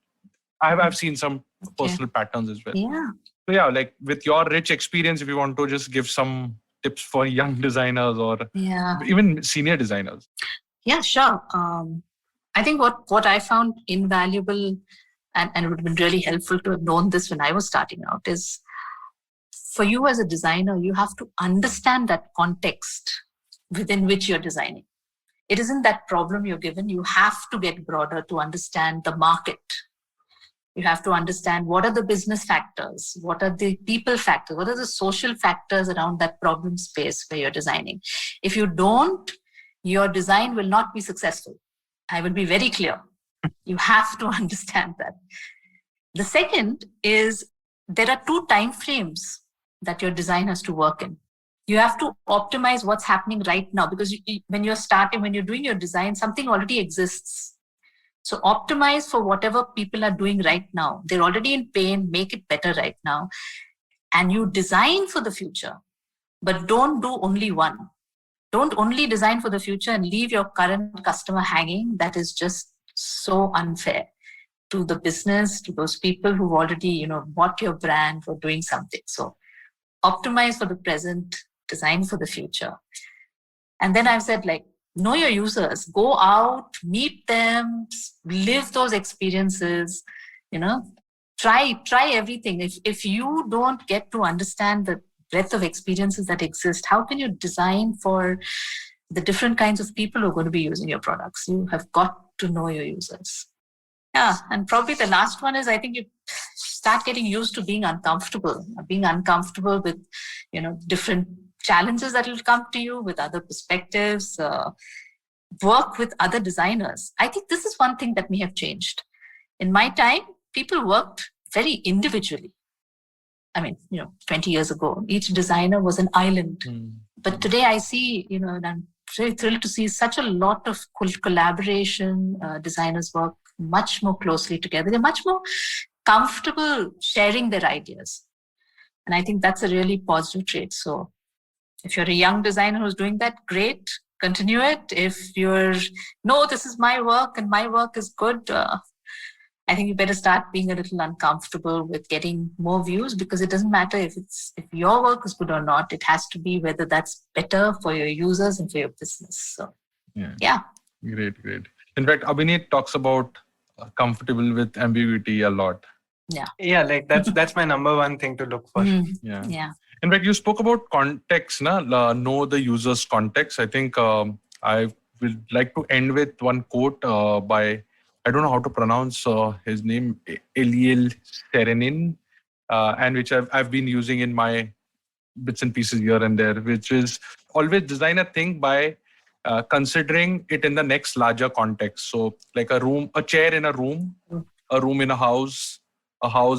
I've seen some personal patterns as well. Yeah. So yeah, with your rich experience, if you want to just give some tips for young designers or even senior designers. Yeah, sure. I think what I found invaluable and it would have been really helpful to have known this when I was starting out is for you as a designer, you have to understand that context within which you're designing. It isn't that problem you're given. You have to get broader to understand the market. You have to understand what are the business factors, what are the people factors, what are the social factors around that problem space where you're designing. If you don't, your design will not be successful. I will be very clear. You have to understand that. The second is there are 2 time frames that your design has to work in. You have to optimize what's happening right now because when you're doing your design, something already exists. So optimize for whatever people are doing right now. They're already in pain, make it better right now. And you design for the future, but don't do only one. Don't only design for the future and leave your current customer hanging. That is just so unfair to the business, to those people who've already, bought your brand for doing something. So optimize for the present, design for the future. And then I've said know your users, go out, meet them, live those experiences, try everything. If you don't get to understand the breadth of experiences that exist, how can you design for the different kinds of people who are going to be using your products? You have got to know your users. Yeah, and probably the last one is I think you start getting used to being uncomfortable with, different challenges that will come to you with other perspectives, work with other designers. I think this is one thing that may have changed. In my time, people worked very individually. 20 years ago, each designer was an island. But today I see, and I'm very thrilled to see such a lot of collaboration. Designers work much more closely together. They're much more comfortable sharing their ideas. And I think that's a really positive trait. So if you're a young designer who's doing that, great, continue it. If this is my work and my work is good, I think you better start being a little uncomfortable with getting more views because it doesn't matter if your work is good or not. It has to be whether that's better for your users and for your business. So, yeah. Great. In fact, Abhinit talks about comfortable with ambiguity a lot. Yeah, that's my number one thing to look for. Yeah. In fact, you spoke about context, know the user's context. I think I would like to end with one quote by, I don't know how to pronounce his name, Eliel Serenin, and which I've been using in my bits and pieces here and there, which is always design a thing by considering it in the next larger context. So like a chair in a room in a house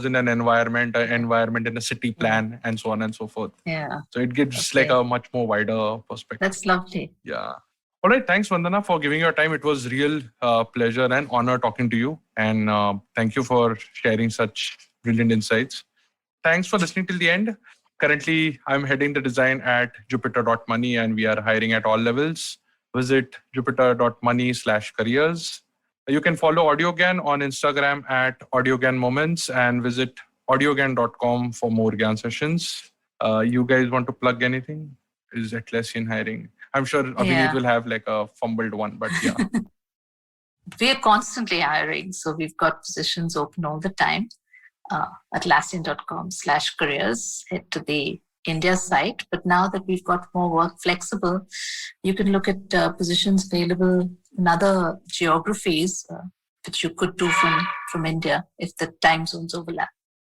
in an environment in a city plan, and so on and so forth. Yeah. So it gives a much more wider perspective. That's lovely. Yeah. All right. Thanks, Vandana, for giving your time. It was real pleasure and honor talking to you. And thank you for sharing such brilliant insights. Thanks for listening till the end. Currently, I'm heading the design at Jupiter.money and we are hiring at all levels. Visit jupiter.money/careers. You can follow Audiogyan on Instagram at Audiogyan Moments and visit audiogyan.com for more Gyan sessions. You guys want to plug anything? Is Atlassian hiring? I'm sure Abhinit will have like a fumbled one, but yeah. We're constantly hiring. So we've got positions open all the time. Atlassian.com/careers, head to the India site. But now that we've got more work flexible, you can look at positions available in other geographies, which you could do from India if the time zones overlap.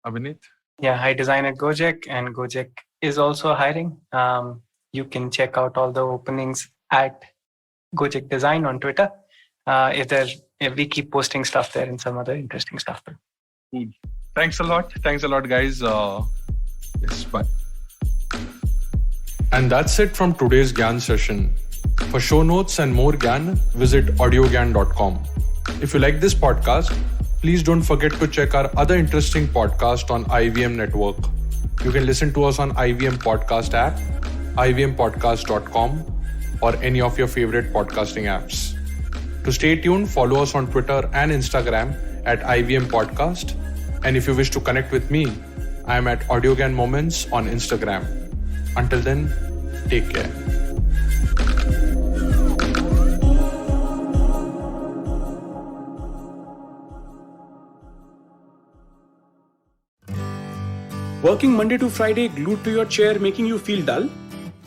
Abhinit? Yeah, I design at Gojek, and Gojek is also hiring. You can check out all the openings at Gojek Design on Twitter. If we keep posting stuff there and some other interesting stuff. Cool. Thanks a lot. Thanks a lot, guys. Yes, bye. And that's it from today's Gyan session. For show notes and more Gyan, visit audiogyan.com. If you like this podcast, please don't forget to check our other interesting podcast on IVM Network. You can listen to us on IVM Podcast app, ivmpodcast.com, or any of your favorite podcasting apps. To stay tuned, follow us on Twitter and Instagram at IVM Podcast. And if you wish to connect with me, I am at Audiogyan Moments on Instagram. Until then, take care. Working Monday to Friday glued to your chair making you feel dull?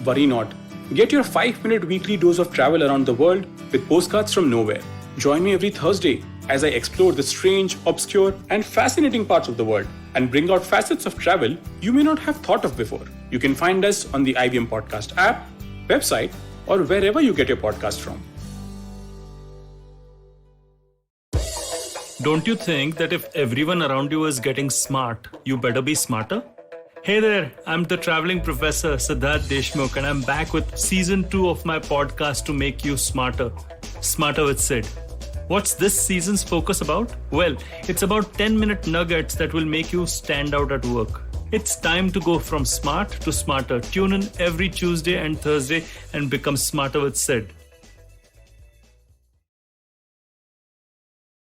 Worry not. Get your 5-minute weekly dose of travel around the world with Postcards from Nowhere. Join me every Thursday as I explore the strange, obscure, and fascinating parts of the world and bring out facets of travel you may not have thought of before. You can find us on the IVM Podcast app, website, or wherever you get your podcast from. Don't you think that if everyone around you is getting smart, you better be smarter? Hey there, I'm the traveling professor Siddharth Deshmukh and I'm back with season 2 of my podcast to make you smarter. Smarter with Sid. What's this season's focus about? Well, it's about 10-minute nuggets that will make you stand out at work. It's time to go from smart to smarter. Tune in every Tuesday and Thursday and become smarter with Sid.